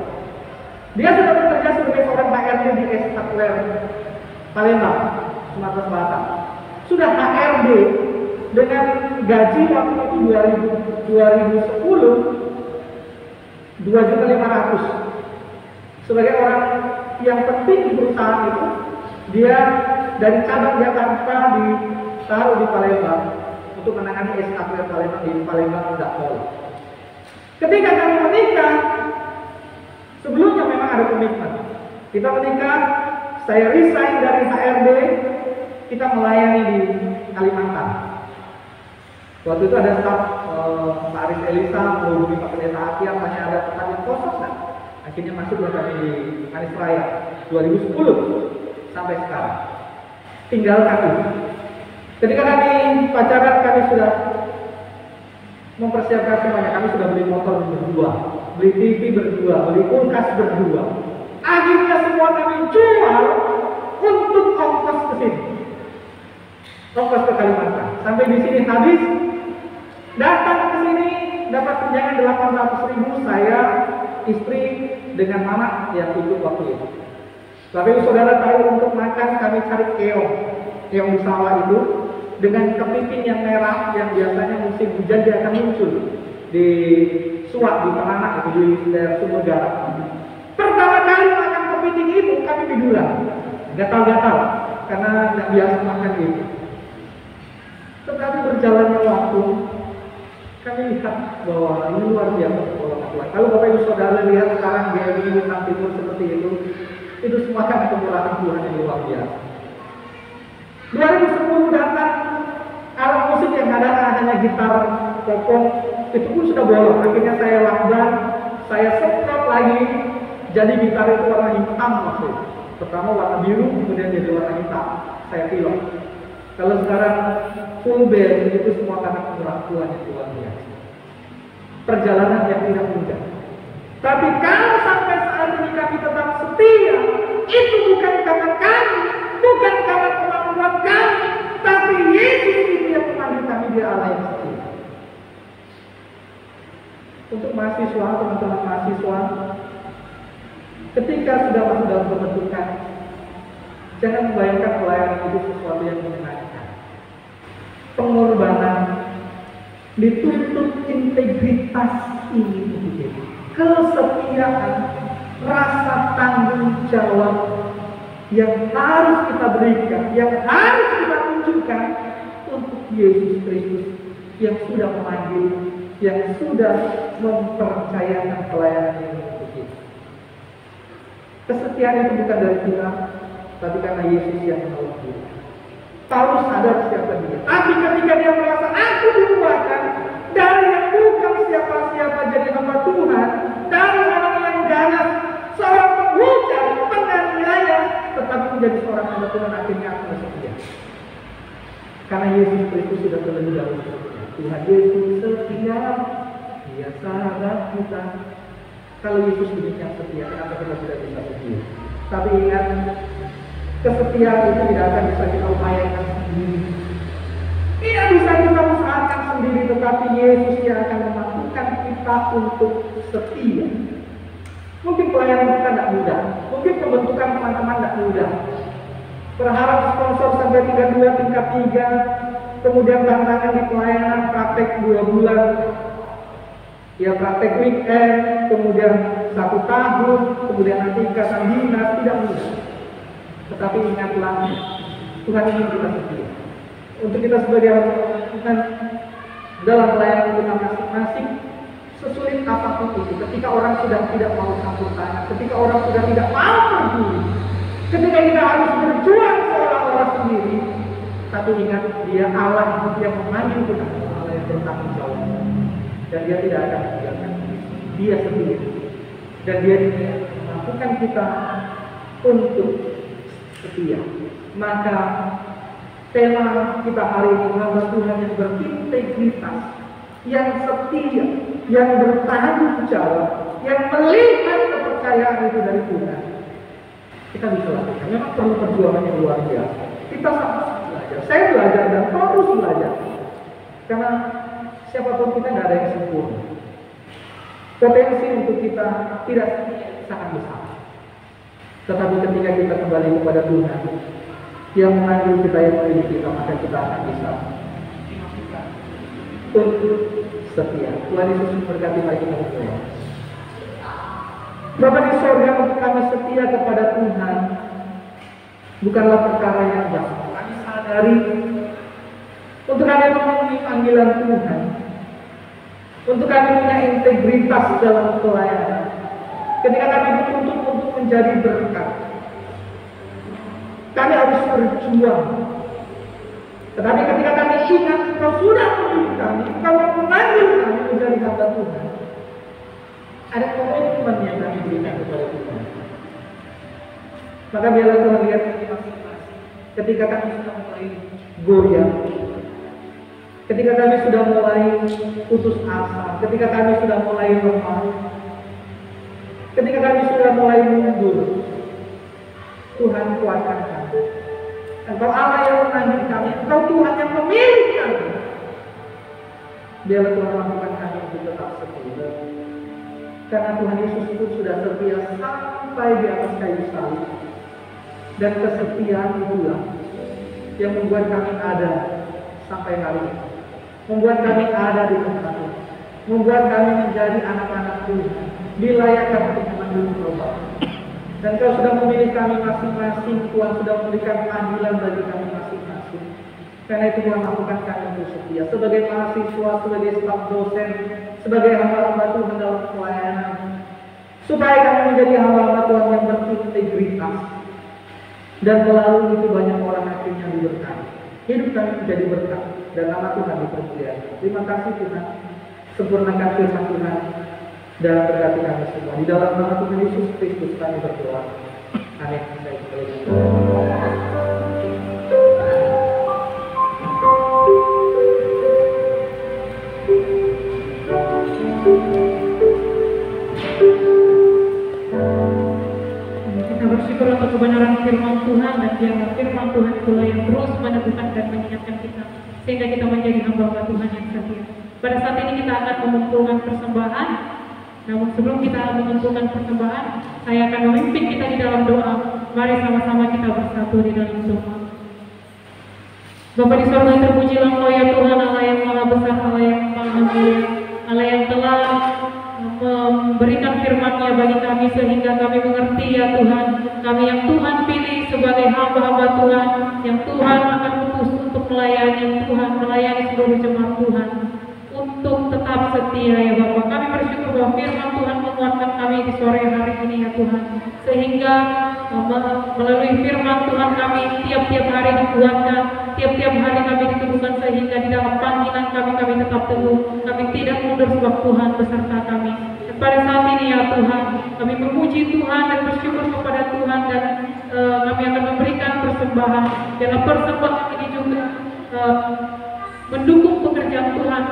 Dia sudah bekerja sebagai seorang HRD di Estakler Palembang, Sumatera Selatan. Sudah HRD dengan gaji waktu itu 2010 2.500.000. Sebagai orang yang penting di perusahaan itu, dia dari cabang Jakarta ditaruh di Palembang untuk menangani Estakler Palembang di Palembang Dakol. Ketika kami menikah, sebelumnya memang ada komitmen. Kita menikah, saya resign dari HRD, kita melayani di Kalimantan. Waktu itu ada staf Pak Aris Elisa menghubungi Pak Pendeta Akia, tanya ada tempat yang kosong nggak? Akhirnya masuklah kami di Manis Raya 2010 sampai sekarang. Tinggal kami. Ketika kami pacaran, kami sudah mempersiapkan semuanya. Kami sudah beli motor berdua, beli TV berdua, beli kulkas berdua. Akhirnya semua kami jual untuk ongkos ke sini, ongkos ke Kalimantan. Sampai di sini habis, datang ke sini dapat tunjangan 800.000 saya, istri dengan mama yang ikut waktu itu. Tapi saudara tahu, untuk makan kami cari keong di sawah itu dengan kepiting yang merah yang biasanya musim hujan dia akan muncul di suak di Penana itu di daerah Sumber Garam. Pertama kali makan kepiting itu kami bidulan, gatal-gatal karena nggak biasa makan itu. Tetapi berjalannya waktu, kami lihat bahwa ini luar biasa pertolongan Tuhan. Kalau Bapak Ibu Saudara lihat sekarang GMI Bintang Timur seperti itu semua kan kemurahan Tuhan yang luar biasa. 2010 datang, alat musik yang ada hanya gitar popong, itu pun sudah bolong. Akhirnya saya lakban, saya semprot lagi, jadi gitar itu warna hitam waktu itu. Pertama warna biru, kemudian jadi warna hitam. Saya pilih. Kalau sekarang full band itu semua karena kemampuan yang luar biasa. Perjalanan yang tidak mudah. Tapi kalau sampai saat ini kami tetap setia, itu bukan karena kami, bukan karena kemampuan kami, tapi Yesus itu yang memanggil kami, dia Allah yang setia. Untuk mahasiswa, teman-teman mahasiswa, ketika sudah masuk dalam pembentukan, jangan membayangkan pelayanan itu sesuatu yang menyenangkan. Pengorbanan, dituntut integritas ini begitu. Kesetiaan, rasa tanggung jawab yang harus kita berikan, yang harus kita tunjukkan untuk Yesus Kristus yang sudah memanggil, yang sudah mempercayakan pelayanan ini untuk kita. Kesetiaan itu bukan dari kita, tapi karena Yesus yang menolong kita. Paulus sadar siapa dia. Tapi ketika dia merasa aku diubahkan dari yang bukan siapa-siapa jadi hamba Tuhan, dari orang yang ganas, seorang penghujat, penganiaya, tetapi menjadi seorang hamba Tuhan, akhirnya aku setia. Karena Yesus Kristus sudah terlebih dahulu setia. Tuhan Yesus setia, Dia sahabat kita. Kalau Yesus demikian setia, kenapa kita tidak bisa setia? Tapi ingat, kesetiaan itu tidak akan bisa kita upayakan sendiri. Tidak bisa kita usahakan sendiri, tetapi Yesus yang akan memampukan kita untuk setia. Mungkin pelayanan kita tidak mudah, mungkin pembentukan teman-teman tidak mudah. Berharap sponsor sampai tingkat 2, tingkat 3, kemudian tantangan di pelayanan praktek 2 bulan, ya praktek weekend, kemudian 1 tahun, kemudian nanti ikatan dinas, tidak mudah. Tetapi ingatlah, Tuhan ingin kita setia. Untuk kita sebagai Tuhan dalam pelayanan kita masing-masing, sesulit apapun itu, ketika orang sudah tidak mau campur tangan, ketika orang sudah tidak mau peduli, ketika kita harus berjuang seolah-olah sendiri, tapi ingat, Dia Allah yang memanggil kita, Allah yang bertanggung jawab, dan Dia tidak akan meninggalkan Dia sendiri, dan Dia mampukan kita untuk setia. Maka tema kita hari ini, hamba Tuhan yang berintegritas, yang setia, yang bertanggung jawab, yang melihat kepercayaan itu dari Tuhan. Kita bisa lakukan. Memang perlu perjuangan yang luar biasa. Kita sama-sama belajar. Saya belajar dan terus belajar. Karena siapapun kita tidak ada yang sempurna. Potensi untuk kita tidak sangat besar. Tetapi ketika kita kembali kepada Tuhan yang memanggil kita, yang memilih kita, maka kita akan bisa untuk setia. Tuhan Yesus memberkati, mari kita berdoa. Bapa di sorga, untuk kami setia kepada Tuhan bukanlah perkara yang gampang. Kami sadari untuk kami memenuhi panggilan Tuhan, untuk kami punya integritas dalam pelayanan. Ketika kami dituntut untuk menjadi berkat, kami harus berjuang. Tetapi ketika kami ingat Engkau sudah memilih kami, Engkau memanggil kami menjadi hamba Tuhan, ada komitmen yang kami berikan kepada Tuhan. Maka biarlah Tuhan lihat kami masing-masing. Ketika kami sudah mulai goyah, ketika kami sudah mulai putus asa, ketika kami sudah mulai lemah, ketika kami sudah mulai mundur, Tuhan kuatkan kami. Engkau Allah yang memanggil kami, Engkau Tuhan yang memilih kami. Biarlah Tuhan mampukan kami untuk tetap setia. Karena Tuhan Yesus pun sudah setia sampai di atas kayu salib. Dan kesetiaan itulah yang membuat kami ada sampai hari ini. Membuat kami ada di tempat ini. Membuat kami menjadi anak-anak Tuhan, dilayakkan untuk memanggil Bapa. Dan Kau sudah memilih kami masing-masing. Tuhan sudah memberikan panggilan bagi kami masing-masing. Karena itu Tuhan mampukan kami untuk setia. Sebagai mahasiswa, sebagai staf dosen, sebagai hamba-hamba Tuhan dalam pelayanan, supaya kami menjadi hamba-hamba Tuhan yang berintegritas, dan melalui itu banyak orang akhirnya diberkati. hidup kami menjadi berkat, dan nama Tuhan dipermuliakan. Terima kasih Tuhan, sempurnakan firman Tuhan, dan berkati kami semua. Di dalam nama Tuhan Yesus Kristus kami berdoa. Amin. Saya kembali. Kita bersyukur untuk kebenaran firman Tuhan, dan biarlah firman Tuhan itulah yang terus meneguhkan dan mengingatkan kita sehingga kita menjadi hamba Tuhan yang setia. Pada saat ini kita akan mengumpulkan persembahan. Namun sebelum kita mengumpulkan persembahan, saya akan memimpin kita di dalam doa. Mari sama-sama kita bersatu di dalam doa. Bapa di sorga, terpujilah Engkau ya Tuhan, Allah yang maha besar, Allah yang maha mulia, Allah yang telah memberikan firman-Nya bagi kami sehingga kami mengerti ya Tuhan, kami yang Tuhan pilih sebagai hamba-hamba Tuhan, yang Tuhan akan utus untuk melayani Tuhan, melayani seluruh jemaat Tuhan, untuk tetap setia ya Bapa. Kami bersyukur bahwa firman Tuhan menguatkan kami di sore hari ini ya Tuhan, sehingga melalui firman Tuhan kami tiap-tiap hari dikuatkan, tiap-tiap hari kami diteguhkan, sehingga di dalam panggilan kami tetap teguh, kami tidak mundur sebab Tuhan beserta kami. Dan pada saat ini ya Tuhan, kami memuji Tuhan dan bersyukur kepada Tuhan, dan kami akan memberikan persembahan. Dalam persembahan ini juga mendukung pekerjaan Tuhan,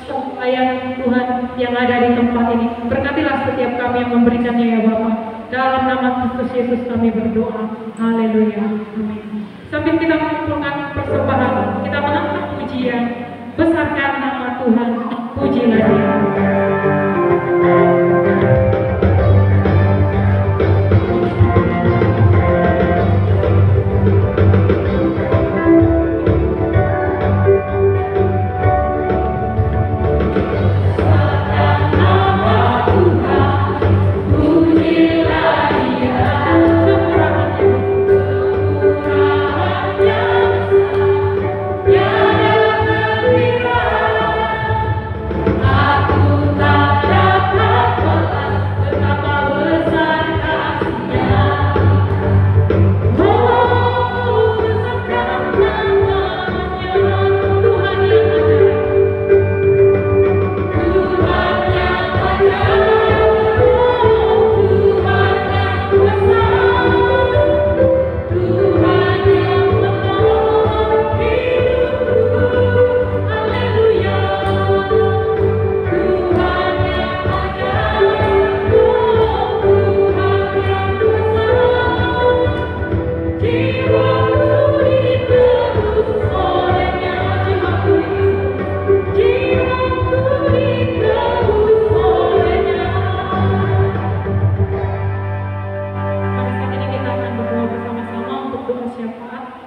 pelayanan Tuhan yang ada di tempat ini. Berkatilah setiap kami yang memberikannya ya Bapa. Dalam nama Kristus Yesus kami berdoa. Haleluya. Amin. Sambil kita mengumpulkan persembahan, kita mengangkat pujian. Besarkan nama Tuhan, pujilah Dia.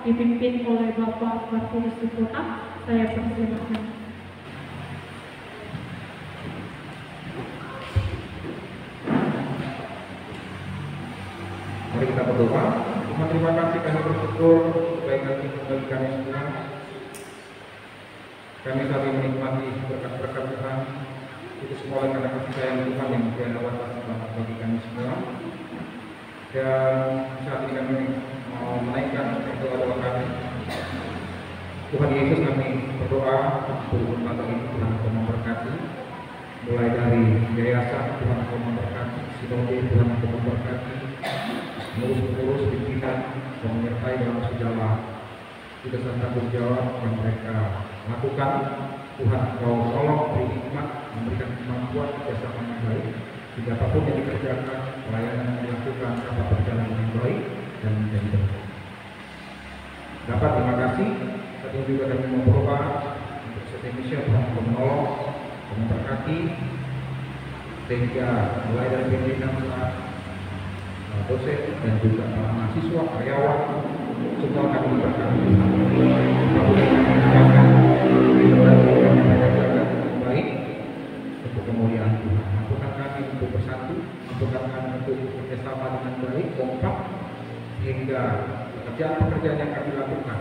Dipimpin oleh Bapak Martinus Sukota. Saya persilakan. Mari kita berdoa. Tuhan, terima kasih kami bersyukur kebaikan bagi kami semua. Kami saat ini menikmati berkat-berkat Tuhan. Itu semua oleh karena kasih sayang Tuhan yang tiada batas bagi kami semua. Dan saat ini kami mau menaikkan doa-doa kami. Tuhan Yesus, kami berdoa untuk lembaga ini, Tuhan Engkau memberkati, mulai dari yayasan Tuhan Engkau memberkati, sinode Tuhan Engkau memberkati, pengurus-pengurus pimpinan yang menyertai dalam segala tugas dan tanggung jawab yang mereka lakukan. Tuhan Engkau tolong beri hikmat, memberikan kemampuan kerjasama yang baik, sehingga apapun yang dikerjakan, pelayanan yang dilakukan dapat berjalan dengan baik dan menjadi berkat. Dapat terima kasih. Saat ini juga kami mau berdoa untuk setiap Indonesia, Tuhan Engkau menolong, memberkati, sehingga mulai dari pimpinan dosen dan juga para mahasiswa, karyawan, semua kami berkati. Baik untuk kemuliaan Tuhan. Mampukan kami untuk bersatu, mampukan kami untuk bekerjasama dengan baik, kompak, sehingga pekerjaan-pekerjaan yang kami lakukan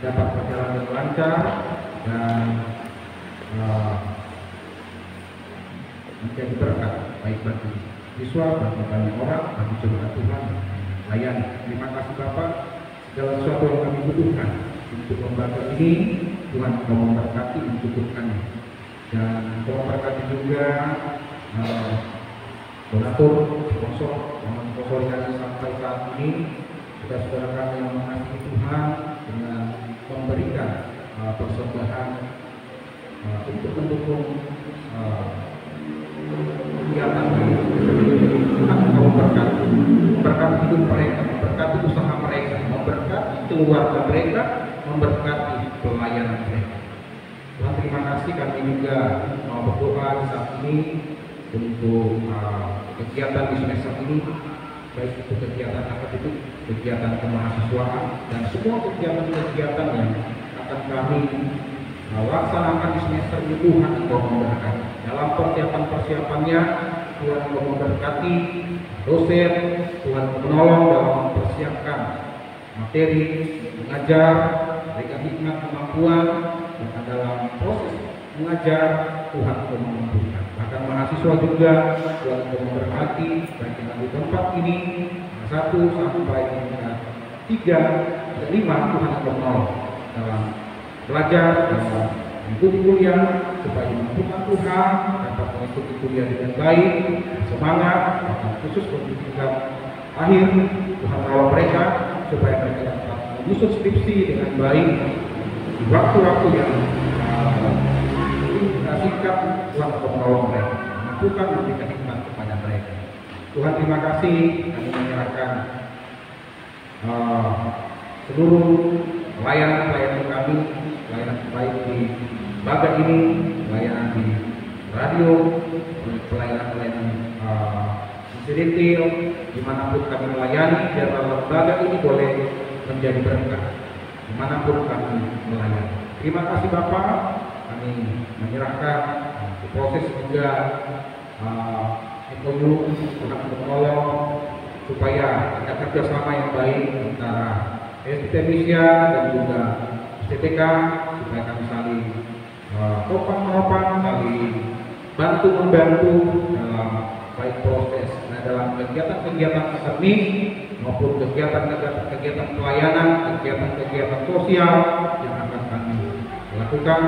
dapat berjalan dengan lancar dan menjadi berkat baik bagi siswa, bagi banyak orang, bagi jemaat Tuhan layani. Terima kasih Bapak, segala sesuatu yang kami butuhkan untuk lembaga ini. Tuhan Kau memberkati mencukupkannya, dan Kau memberkati juga donatur, sponsor yang mensponsorkan sampai saat ini. Saudara kami yang mengasihi Tuhan dengan memberikan persembahan untuk mendukung kegiatan ini. Tuhan Kau memberkati hidup mereka, memberkati usaha mereka, memberkati keluarga mereka, memberkati pelayanan mereka. Tuhan, terima kasih. Kami juga mau berdoa saat ini untuk kegiatan di semester ini, baik itu kegiatan akademik, kegiatan kemahasiswaan, dan semua kegiatan-kegiatan yang akan kami laksanakan di semester ini. Tuhan Engkau memberkati dalam persiapan-persiapannya. Tuhan Engkau memberkati dosen, Tuhan menolong dalam mempersiapkan materi, mengajar, berikan hikmat, kemampuan, dan dalam proses mengajar Tuhan Engkau memampukan. Bahkan mahasiswa juga Tuhan Engkau memberkati, baik yang di tempat ini 1 sampai 3 dan 5. Tuhan Engkau menolong dalam belajar, dalam mengikuti kuliah, supaya dimampukan Tuhan dapat mengikuti kuliah dengan baik, semangat, bahkan khusus untuk tingkat akhir. Tuhan menolong mereka supaya mereka dapat menyusun skripsi dengan baik di waktu-waktu yang singkat. Tuhan Engkau menolong mereka, mampukan memberikan hikmat kepada mereka. Tuhan, terima kasih. Kami menyerahkan seluruh pelayanan kami, pelayanan baik di lembaga ini, pelayanan di radio, pelayanan detail, dimanapun kami melayani, biar lembaga ini boleh menjadi berkah dimanapun kami melayani. Terima kasih Bapak. Kami menyerahkan proses juga MOU untuk menolong supaya ada kerjasama yang baik antara STT Indonesia dan juga STTK, supaya kami saling topang-topang, saling bantu-membantu dalam baik proses, dalam kegiatan-kegiatan akademik maupun kegiatan pelayanan, kegiatan sosial yang akan kami lakukan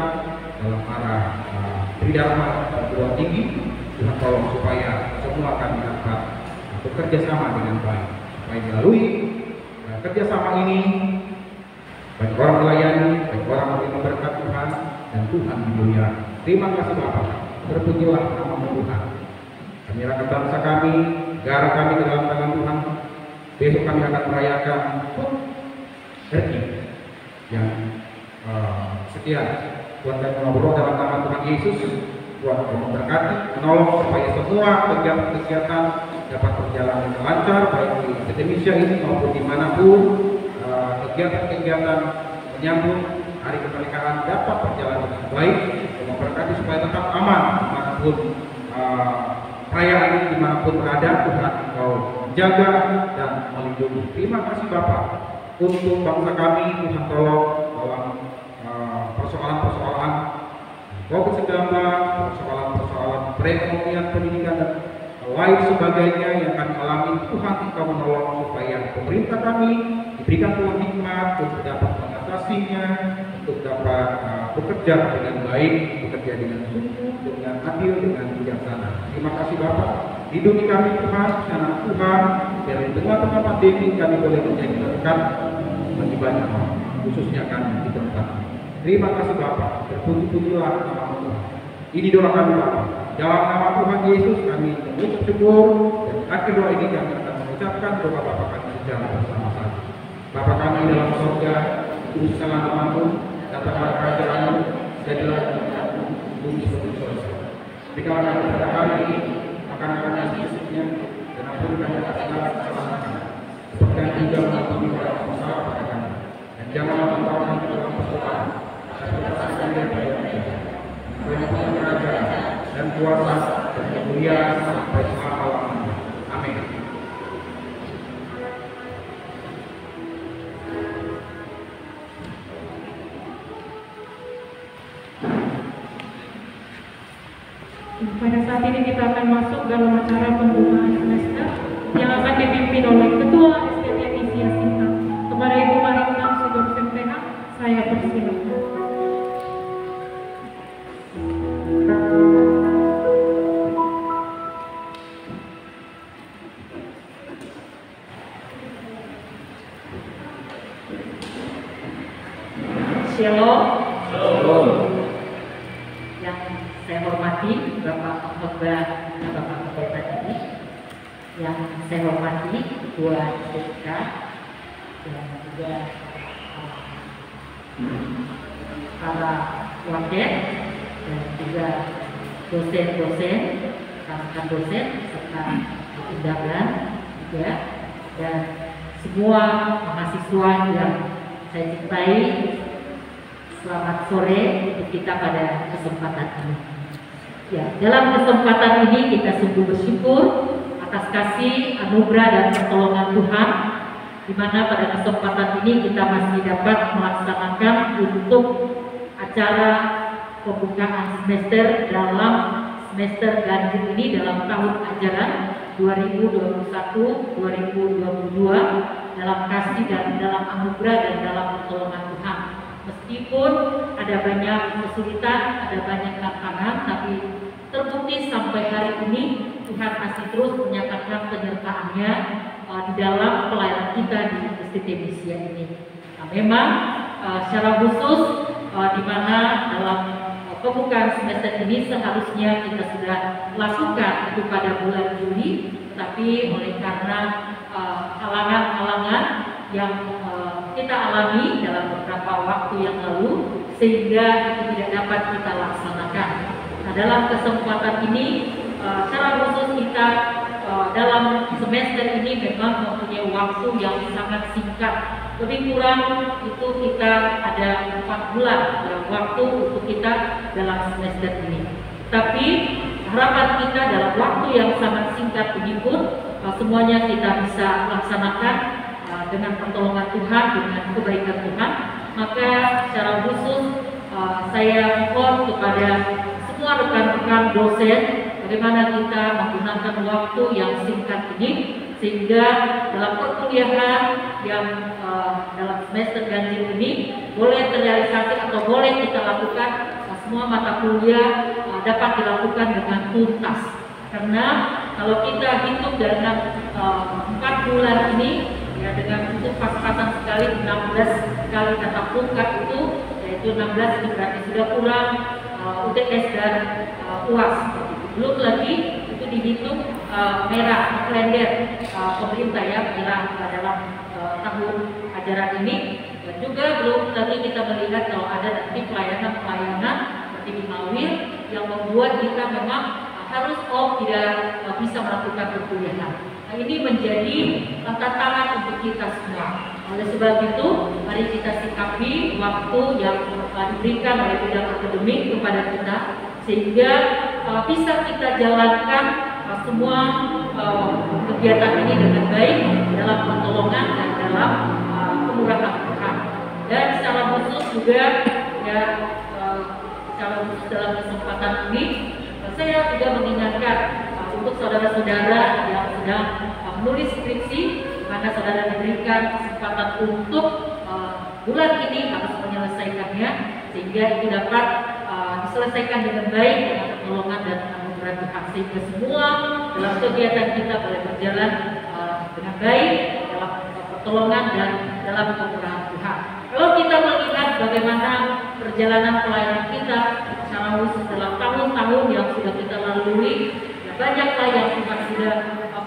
dalam arah tridharma perguruan tinggi. Tuhan tolong supaya semua kami dapat bekerja sama dengan baik, supaya melalui kerjasama ini baik orang melayani, baik orang menerima berkat Tuhan, dan Tuhan dimuliakan. Terima kasih Bapak. Terpujilah nama Tuhan. Kami serahkan bangsa kami, negara kami ke dalam tangan Tuhan. Besok kami akan merayakan RI yang sekian. Tuhan kami berdoa dalam nama Tuhan Yesus. Tuhan memberkati, menolong supaya semua kegiatan-kegiatan dapat berjalan dengan lancar, baik di Indonesia ini maupun dimanapun. Kegiatan-kegiatan menyambut hari kemerdekaan dapat berjalan dengan baik. Memberkati supaya tetap aman dimanapun perayaan ini, dimanapun berada. Tuhan Engkau jaga dan melindungi. Terima kasih Bapak untuk bangsa kami. Tuhan tolong dalam persoalan-persoalan COVID-19, persoalan-persoalan perekonomian, pendidikan, dan lain sebagainya yang kami alami. Tuhan Engkau menolong supaya pemerintah kami diberikan Tuhan hikmat untuk dapat mengatasinya, untuk dapat bekerja dengan baik, bekerja dengan sungguh, dengan adil, dengan bijaksana. Terima kasih Bapak. Lindungi kami Tuhan, anak Tuhan, biar di tengah-tengah pandemi kami boleh menjadi berkat bagi banyak orang, khususnya kami di tempat ini. Terima kasih Bapak. Terpuji-pujilah nama Tuhan. Ini doa kami Bapak. Dalam nama Tuhan Yesus kami mengucap syukur, dan akhir doa ini kami akan mengucapkan doa Bapa kami secara bersama-sama. Bapa kami dalam surga, kuduskanlah namamu, datanglah kerajaanmu, jadilah bumi seperti surga. Berikanlah kami pada hari ini makanan yang secukupnya, dan ampunkan segala kesalahan kami, seperti juga mengampuni orang yang bersalah pada kami, dan janganlah membawa kami ke dalam percobaan, dan bebaskan kami dari dosa. Kami punya kerajaan dan kuasa dan kemuliaan sampai selama-lamanya. Amin. Pada saat ini kita akan masuk dalam acara pembukaan semester yang akan dipimpin oleh Ketua STT Indonesia Sintang. Kepada Ibu Marita Sudor Sempeha, saya hormati Bapak Khotbah dan Bapak Pendeta tadi, yang saya hormati Ketua SDK dan juga para wakil dan juga dosen-dosen, rekan dosen serta undangan juga, dan semua mahasiswa yang saya cintai. Selamat sore untuk kita pada kesempatan ini. Ya, dalam kesempatan ini kita sungguh bersyukur atas kasih, anugerah dan pertolongan Tuhan, di mana pada kesempatan ini kita masih dapat melaksanakan untuk acara pembukaan semester dalam semester ganjil ini dalam tahun ajaran 2021-2022 dalam kasih dan dalam anugerah dan dalam pertolongan Tuhan. Meskipun ada banyak kesulitan, ada banyak tantangan, tapi terbukti sampai hari ini Tuhan masih terus menyatakan penyertaan-Nya di dalam pelayanan kita di STT Misia ini. Nah, memang secara khusus di mana dalam pembukaan semester ini seharusnya kita sudah lakukan itu pada bulan Juli, tapi oleh karena halangan-halangan yang kita alami dalam beberapa waktu yang lalu, sehingga itu tidak dapat kita laksanakan. Nah, dalam kesempatan ini secara khusus kita dalam semester ini memang mempunyai waktu yang sangat singkat. Lebih kurang itu kita ada 4 bulan waktu untuk kita dalam semester ini. Tapi harapan kita dalam waktu yang sangat singkat ini pun semuanya kita bisa laksanakan dengan pertolongan Tuhan, dengan kebaikan Tuhan. Maka secara khusus saya mohon kepada semua rekan-rekan dosen bagaimana kita menggunakan waktu yang singkat ini, sehingga dalam perkuliahan yang dalam semester ganjil ini boleh terrealisasi atau boleh kita lakukan semua mata kuliah dapat dilakukan dengan tuntas. Karena kalau kita hitung dalam 4 bulan ini, ya dengan untuk pas-pasan sekali 16 kali tatap muka itu, yaitu 16 itu berarti sudah kurang UTS dan UAS. Belum lagi itu dihitung merah kalender pemerintah ya dalam tahun ajaran ini, dan juga belum lagi kita melihat kalau ada nanti pelayanan seperti di Mawil yang membuat kita memang harus tidak bisa melakukan perkuliahan. Nah, ini menjadi tantangan untuk kita semua. Oleh sebab itu, mari kita sikapi waktu yang diberikan oleh bidang akademik kepada kita, sehingga bisa kita jalankan semua kegiatan ini dengan baik dalam pertolongan dan dalam kemurahan Tuhan. Dan secara khusus juga ya, secara khusus dalam kesempatan ini saya juga mengingatkan untuk saudara-saudara yang sedang menulis skripsi, di mana saudara diberikan kesempatan untuk bulan ini harus menyelesaikannya, sehingga itu dapat diselesaikan dengan baik dengan pertolongan dan anugerah Tuhan, sehingga semua dalam kegiatan kita boleh berjalan dengan baik dalam pertolongan dan dalam kemurahan Tuhan. Kalau kita melihat bagaimana perjalanan pelayanan kita secara khusus dalam tahun-tahun yang sudah kita lalui, ya banyaklah yang Tuhan sudah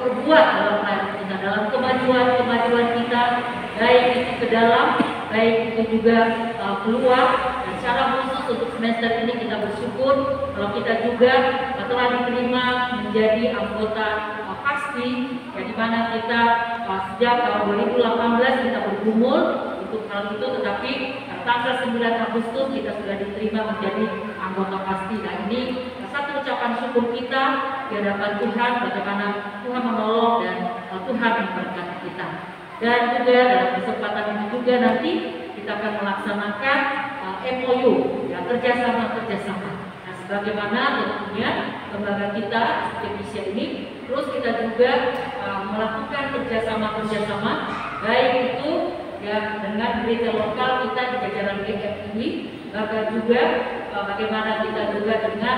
perbuat dalam pelayanan kita, dalam kemajuan kita, baik itu ke dalam, baik itu juga keluar. Dan secara khusus untuk semester ini kita bersyukur kalau kita juga telah diterima menjadi anggota pasti, ya di mana kita sejak tahun 2018 kita bergumul untuk hal itu, tetapi tanggal 9 Agustus kita sudah diterima menjadi anggota pasti. Nah, ini satu ucapan syukur kita di hadapan Tuhan, bagaimana Tuhan menolong dan Tuhan memberkati kita. Dan juga dalam kesempatan ini juga nanti kita akan melaksanakan MOU, ya, kerjasama. Nah, sebagaimana tentunya lembaga kita Misia ini, terus kita juga melakukan kerjasama, baik itu ya dengan gereja lokal kita di jajaran GMI, bahkan juga bagaimana kita juga dengan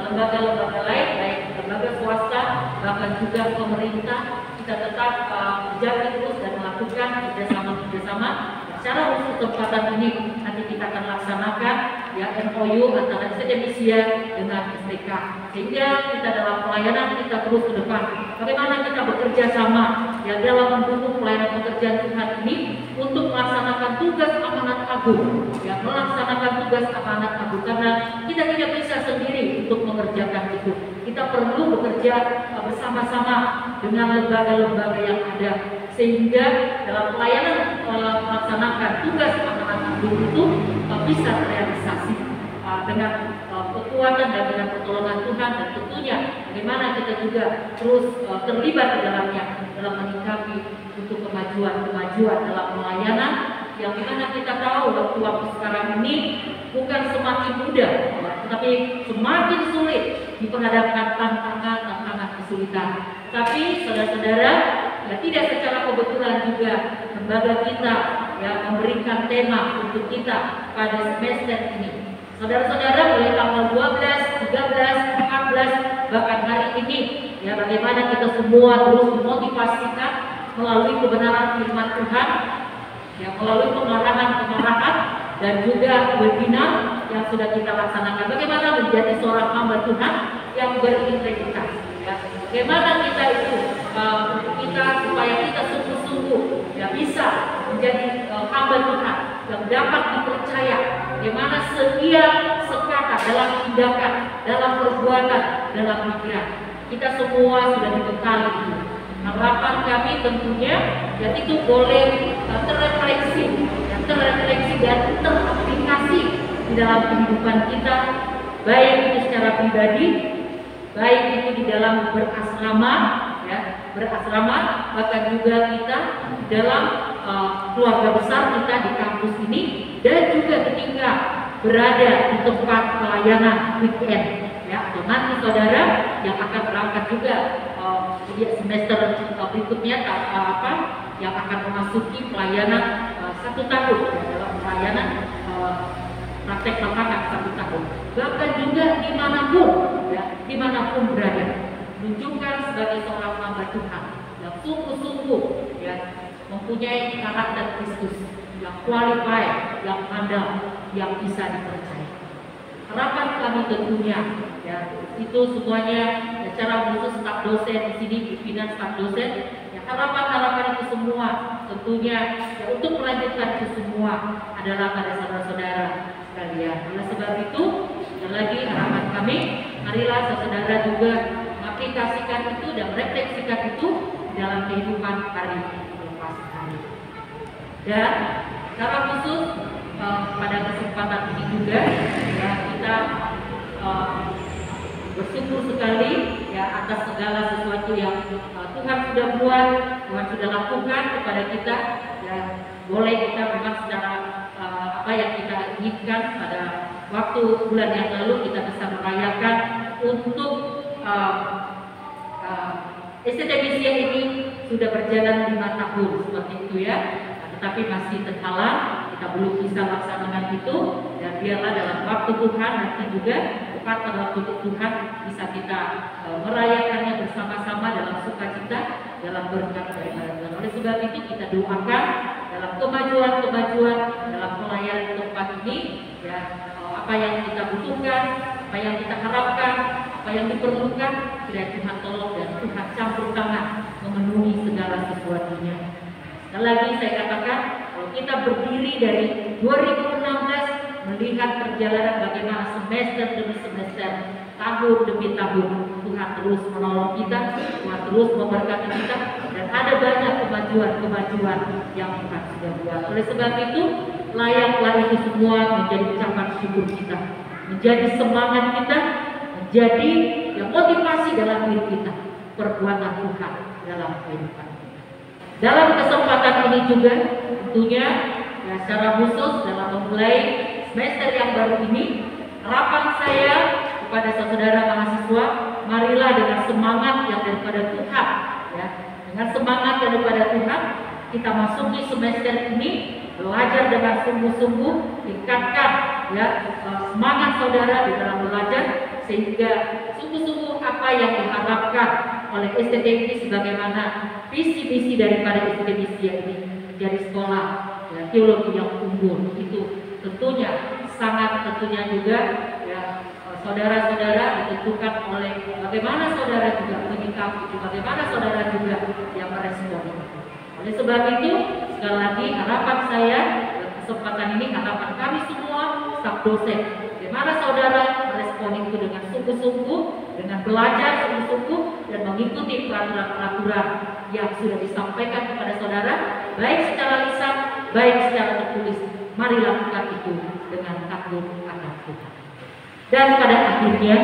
lembaga-lembaga lain, baik lembaga swasta, bahkan juga pemerintah, kita tetap menjaga terus dan melakukan kerjasama. Secara khusus kesempatan ini nanti kita akan laksanakan ya MOU antara STMISIA dengan STK, sehingga kita dalam pelayanan kita terus ke depan. Bagaimana kita bekerja sama ya dalam mendukung pelayanan pekerjaan Tuhan ini untuk melaksanakan tugas amanat agung, ya melaksanakan tugas amanat agung, karena kita tidak bisa sendiri untuk mengerjakan itu. Kita perlu bekerja bersama-sama dengan lembaga-lembaga yang ada, sehingga dalam pelayanan melaksanakan tugas amanat agung itu bisa terrealisasi dengan kekuatan dan dengan pertolongan Tuhan, dan tentunya bagaimana kita juga terus terlibat di dalamnya dalam menyikapi untuk kemajuan dalam pelayanan yang dimana kita tahu waktu-waktu sekarang ini bukan semakin mudah, tetapi semakin sulit diperhadapkan tantangan kesulitan. Tapi saudara-saudara, ya tidak secara kebetulan juga lembaga kita ya memberikan tema untuk kita pada semester ini. Saudara-saudara, mulai tanggal 12, 13, 14, bahkan hari ini, ya bagaimana kita semua terus dimotivasikan melalui kebenaran firman Tuhan, ya melalui pengarahan dan juga webinar yang sudah kita laksanakan. Bagaimana menjadi seorang hamba Tuhan yang berintegritas. Ya. Bagaimana kita itu, supaya kita sungguh-sungguh ya bisa menjadi hamba Tuhan yang dapat dipercaya. Bagaimana setia sekata dalam tindakan, dalam perbuatan, dalam pikiran. Kita semua sudah dibekali itu. Harapan kami tentunya ya itu boleh terrefleksi dan teraplikasi di dalam kehidupan kita, baik itu secara pribadi, baik itu di dalam berasrama, bahkan juga kita dalam keluarga besar kita di kampus ini, dan juga ketika berada di tempat pelayanan weekend, ya atau nanti saudara yang akan berangkat juga semester berikutnya yang akan memasuki pelayanan 1 tahun dalam pelayanan praktek lapangan 1 tahun, bahkan juga dimanapun berada, menunjukkan sebagai seorang hamba Tuhan yang sungguh-sungguh ya mempunyai karakter Kristus, yang qualified, yang handal, yang bisa dipercaya. Harapan kami tentunya ya itu semuanya ya, secara khusus staf dosen di sini, pimpinan staf dosen, ya harapan itu semua tentunya ya, untuk melanjutkan itu semua adalah pada saudara-saudara sekalian. Oleh sebab itu, sekali lagi harapan kami, marilah saudara juga mengaplikasikan itu dan merefleksikan itu dalam kehidupan hari lepas hari. Dan secara khusus pada kesempatan ini juga ya kita bersyukur sekali ya atas segala sesuatu yang Tuhan sudah buat, Tuhan sudah lakukan kepada kita. Ya boleh kita memang secara apa yang kita inginkan pada waktu bulan yang lalu kita bisa merayakan untuk STMISIA ini sudah berjalan 5 tahun seperti itu ya, tetapi masih terhalang, kita belum bisa laksanakan itu, dan biarlah dalam waktu Tuhan nanti juga tepat pada waktu Tuhan bisa kita merayakannya bersama-sama dalam sukacita, dalam berkat dari Tuhan. Oleh sebab itu kita doakan dalam kemajuan dalam pelayanan tempat ini ya, apa yang kita butuhkan, apa yang kita harapkan, apa yang diperlukan, kiranya Tuhan tolong dan Tuhan campur tangan memenuhi segala sesuatunya. Sekali lagi saya katakan, kalau kita berdiri dari 2016 melihat perjalanan bagaimana semester demi semester, tahun demi tahun, Tuhan terus menolong kita, Tuhan terus memberkati kita, dan ada banyak kemajuan yang Tuhan sudah buat. Oleh sebab itu, layaklah itu semua menjadi ucapan syukur kita, menjadi semangat kita, menjadi motivasi dalam diri kita, perbuatan Tuhan dalam kehidupan kita. Dalam kesempatan ini juga tentunya ya, secara khusus dalam memulai semester yang baru ini, harapan saya kepada saudara mahasiswa, marilah dengan semangat yang daripada Tuhan, ya, dengan semangat yang daripada Tuhan, kita masuki semester ini, belajar dengan sungguh-sungguh, tingkatkan ya semangat saudara di dalam belajar, sehingga sungguh-sungguh apa yang diharapkan oleh STMI sebagaimana visi-misi daripada STMISIA ini menjadi sekolah ya, teologi yang unggul, itu tentunya sangat tentunya juga ya saudara-saudara ditentukan oleh bagaimana saudara juga menyikapi, bagaimana saudara juga yang merespon. Oleh sebab itu, sekali lagi harapan saya kesempatan ini, harapan kami semua staf dosen, bagaimana saudara merespon itu dengan sungguh-sungguh, dengan belajar sungguh-sungguh dan mengikuti peraturan-peraturan yang sudah disampaikan kepada saudara, baik secara lisan, baik secara tertulis. Mari lakukan itu dengan takut akan Tuhan. Dan pada akhirnya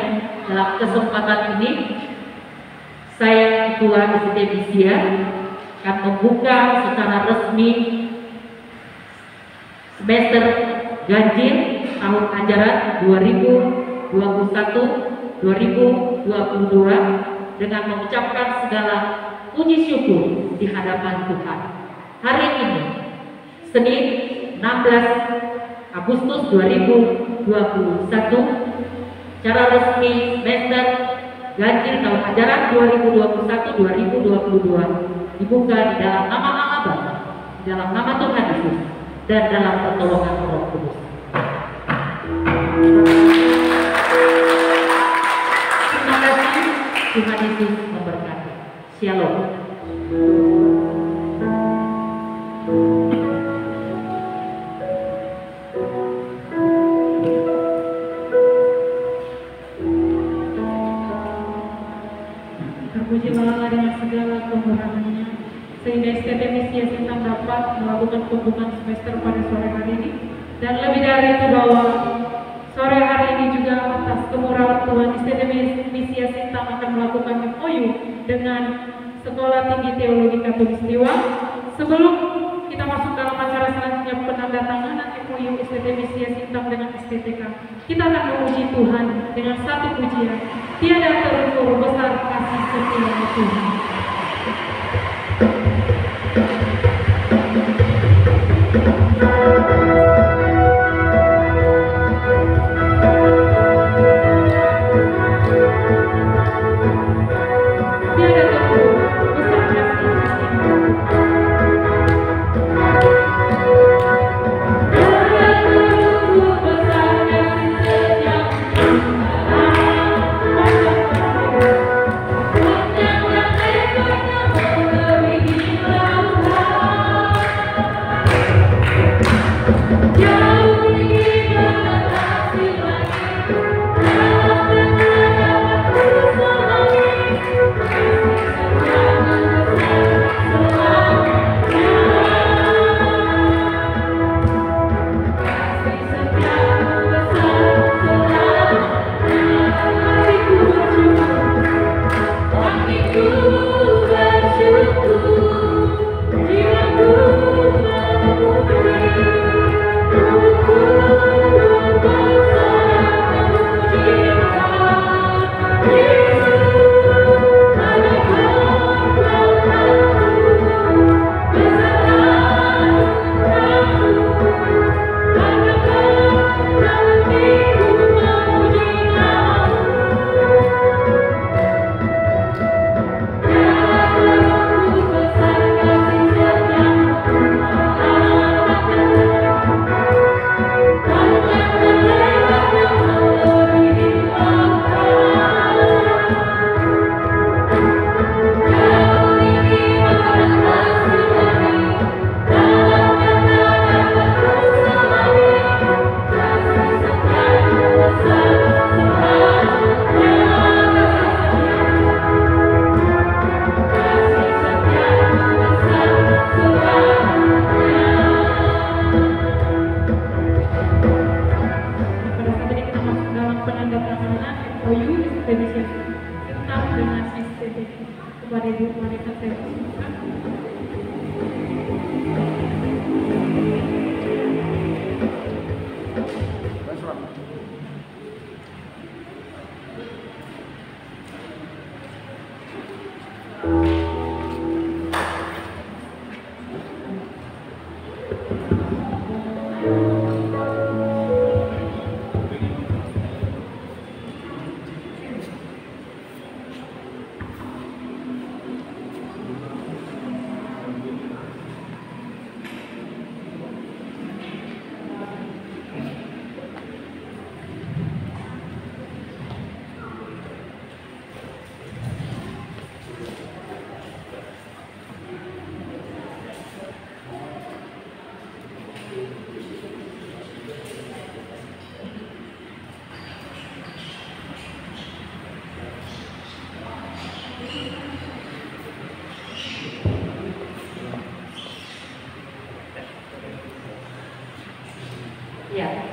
dalam kesempatan ini saya Ketua ICT Bisia akan membuka secara resmi semester ganjil tahun ajaran 2021-2022 dengan mengucapkan segala puji syukur di hadapan Tuhan. Hari ini Senin 16 Agustus 2021 secara resmi semester ganjil tahun ajaran 2021-2022 dibuka di dalam nama Allah Bapa, di dalam nama Tuhan Yesus, dan dalam pertolongan Roh Kudus. Terima kasih, Tuhan Yesus memberkati. Shalom. Terpujilah Allah dengan segala kemurahannya, sehingga ICT Bisia Sintang dapat melakukan pembukaan semester pada sore hari ini. Dan lebih dari itu bahwa sore hari ini juga atas kemurahan Tuhan ICT Bisia Sintang akan melakukan MOU dengan Sekolah Tinggi Teologi Katulistiwa. Sebelum kita masuk dalam acara selanjutnya penandatanganan MOU ICT Bisia Sintang dengan STTK, kita akan memuji Tuhan dengan satu pujian. Tiada terukur besar kasih setia Tuhan. Tiada terukur besar kasih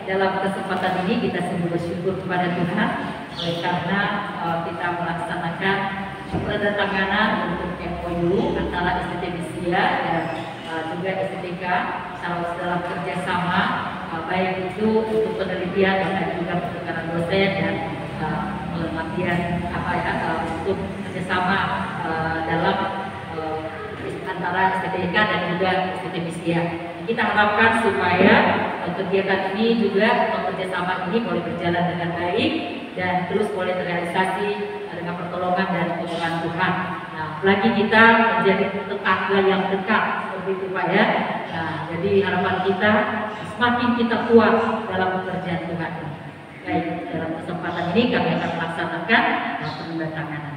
dalam kesempatan ini kita sungguh bersyukur kepada Tuhan oleh karena kita melaksanakan penandatanganan untuk MOU antara STT Bisia dan juga STTK dalam kerjasama baik itu untuk penelitian dan juga pertukaran dosen dan pelatihan untuk kerjasama dalam antara STTK dan juga STT Bisia. Kita harapkan supaya kegiatan ini juga kerjasama ini boleh berjalan dengan baik dan terus boleh terrealisasi dengan pertolongan dan pertolongan Tuhan. Nah, lagi kita menjadi tetangga yang dekat seperti itu Pak ya. Nah, jadi harapan kita semakin kita kuat dalam pekerjaan Tuhan. Baik, dalam kesempatan ini kami akan melaksanakan penandatanganan.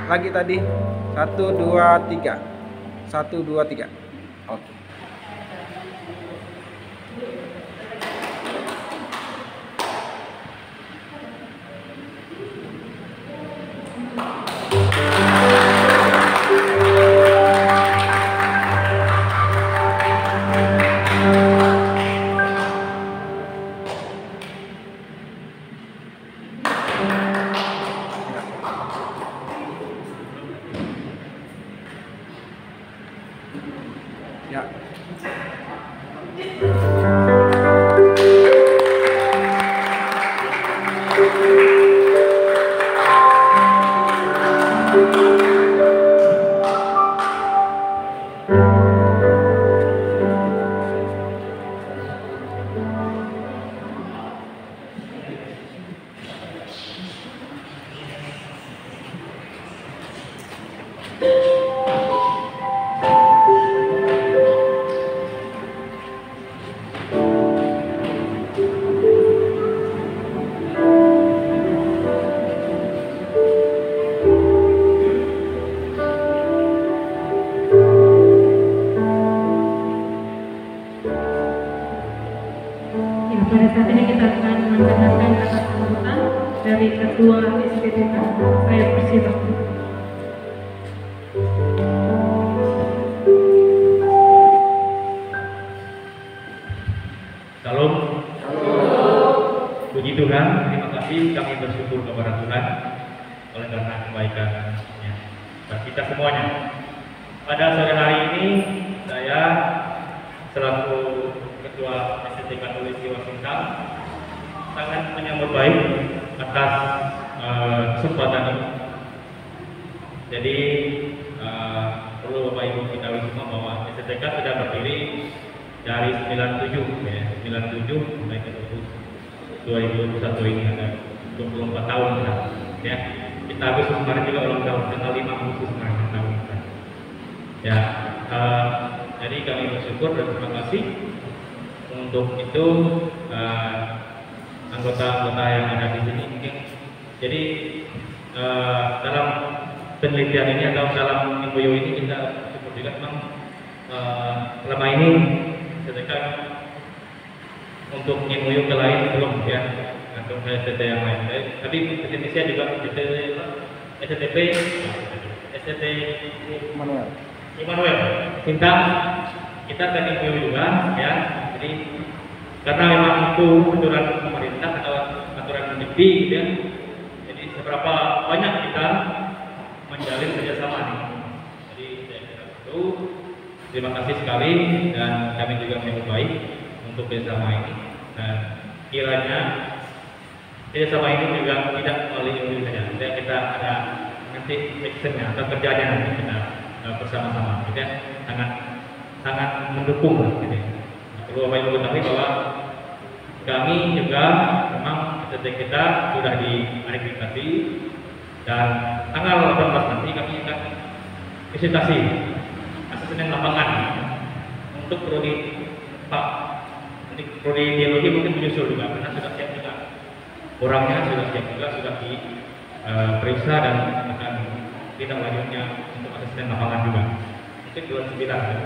Lagi tadi 1 2 3 1 2 3. Oke. Ya. Pada saat ini kita akan mendengarkan kata sambutan dari Ketua STTK. Saya persilakan. Salam. Puji Tuhan, terima kasih kami bersyukur kepada Tuhan oleh karena kebaikan-Nya bagi kita semuanya. Pada sore hari ini saya selaku Ketua STTK Tulisi Wasintang sangat menyambut baik atas kesempatan ini. Jadi perlu Bapak Ibu ketahui semua bahwa STTK sudah berdiri dari 97 ya, 97 sampai ke 2021 ini ada 24 tahun ya. Kita Agustus kemarin juga ulang tahun, tanggal 5 Agustus kemarin tahun kita. Ya, jadi kami bersyukur dan terima kasih untuk itu anggota-anggota yang ada di sini mungkin. Jadi dalam penelitian ini atau dalam MOU ini kita syukur juga memang selama ini STTK untuk MOU ke lain belum ya, atau STT yang lain. Tapi Indonesia juga STP, STT Immanuel, Sintang, kita teknik juga ya. Jadi karena memang itu aturan pemerintah atau aturan Mendikti gitu ya. Jadi seberapa banyak kita menjalin kerjasama nih. Jadi saya kira itu terima kasih sekali dan kami juga menyambut baik untuk kerjasama ini. Dan kiranya kerjasama ini juga tidak melalui saja. Kita ada nanti actionnya atau kerjanya nanti kita bersama-sama. Gitu ya. Sangat mendukung gitu ya. Perlu Bapak Ibu ketahui bahwa kami juga memang STT kita sudah diakreditasi dan tanggal 18 nanti kami akan presentasi asesmen lapangan untuk prodi Pak. Nanti prodi biologi mungkin menyusul juga karena sudah siap juga. Orangnya sudah siap juga, sudah diperiksa dan akan tindak lanjutnya untuk asesmen lapangan juga. Mungkin 29 ya.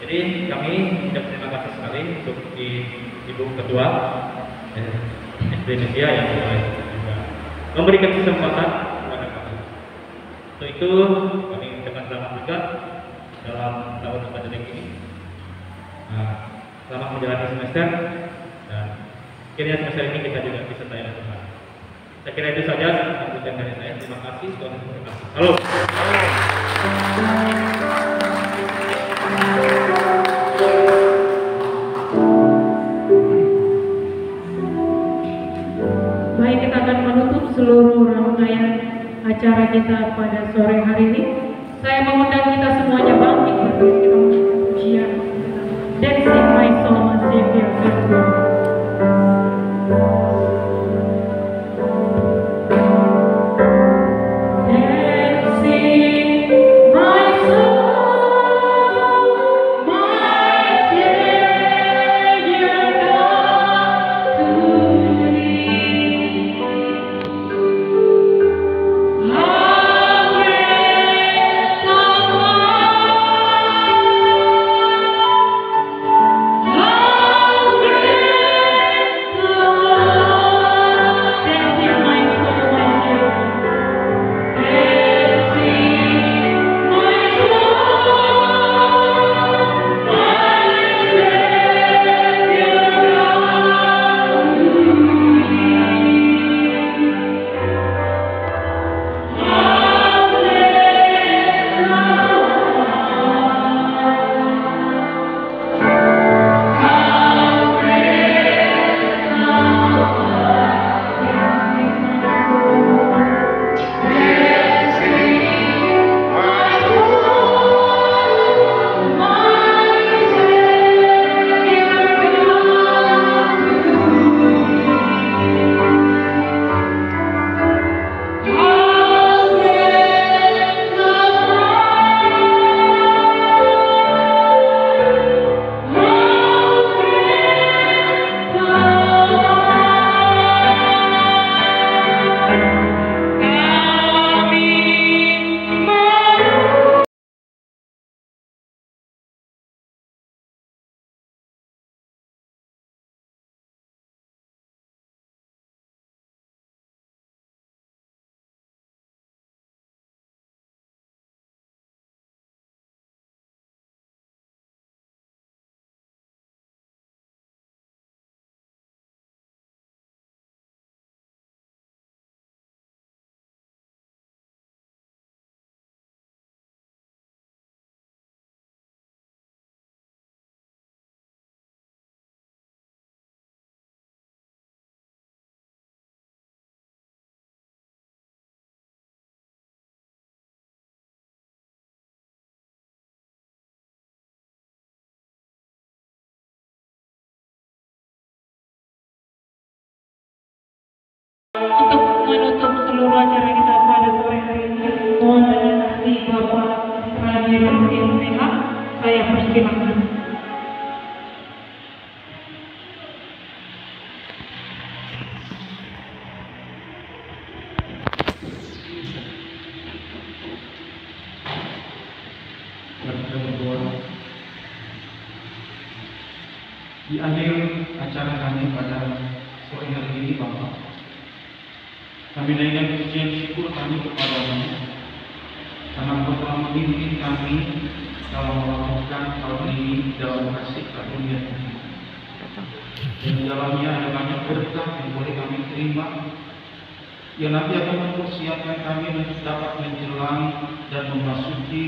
Jadi kami terima kasih sekali untuk Ibu Ketua SD Indonesia yang juga memberikan kesempatan kepada kami. Untuk itu kami ucapkan selamat juga dalam tahun akademik ini. Selamat menjalani semester dan kiranya semester ini kita juga bisa tayang Tuhan. Saya kira itu saja sambutan dari saya. Terima kasih. Terima kasih. Halo. Baik, kita akan menutup seluruh rangkaian acara kita pada sore hari ini. Saya mengundang kita semuanya bangkit berdiri kita pujian Dancing My Soul, My Savior, God. Untuk menutup seluruh acara kita pada sore hari ini, mohon berkenan Bapak Raditya Seha, saya persilakan. Di akhir acara kami pada sore hari ini Bapa. Kami naikkan pujian syukur kami kepada-Mu karena Engkau telah memimpin kami dalam melakukan hal ini dalam kasih karunia Tuhan. Dan di dalamnya ada banyak berkah yang boleh kami terima, yang nanti akan mempersiapkan kami untuk dapat menjelang dan memasuki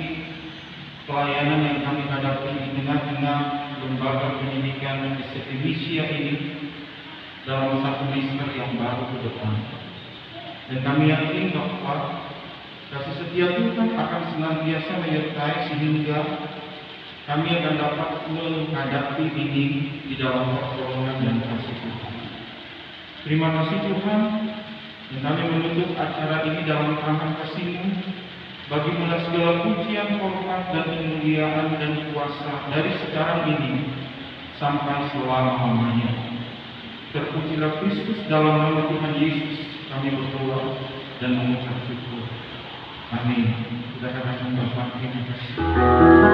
pelayanan yang kami hadapi di tengah-tengah lembaga pendidikan STT Misia ini dalam satu semester yang baru ke depan. Dan kami yakin bahwa kasih setia Tuhan akan senantiasa menyertai sehingga kami akan dapat menghadapi ini di dalam pertolongan dan kasih Tuhan. Terima kasih Tuhan, dan kami menutup acara ini dalam tangan kasih-Mu. Bagimulah segala pujian, hormat, dan kemuliaan dan kuasa dari sekarang ini sampai selama-lamanya. Terpujilah Kristus, dalam nama Tuhan Yesus kami berdoa dan mengucap syukur. Amin. Kita katakan Bapa, terima kasih.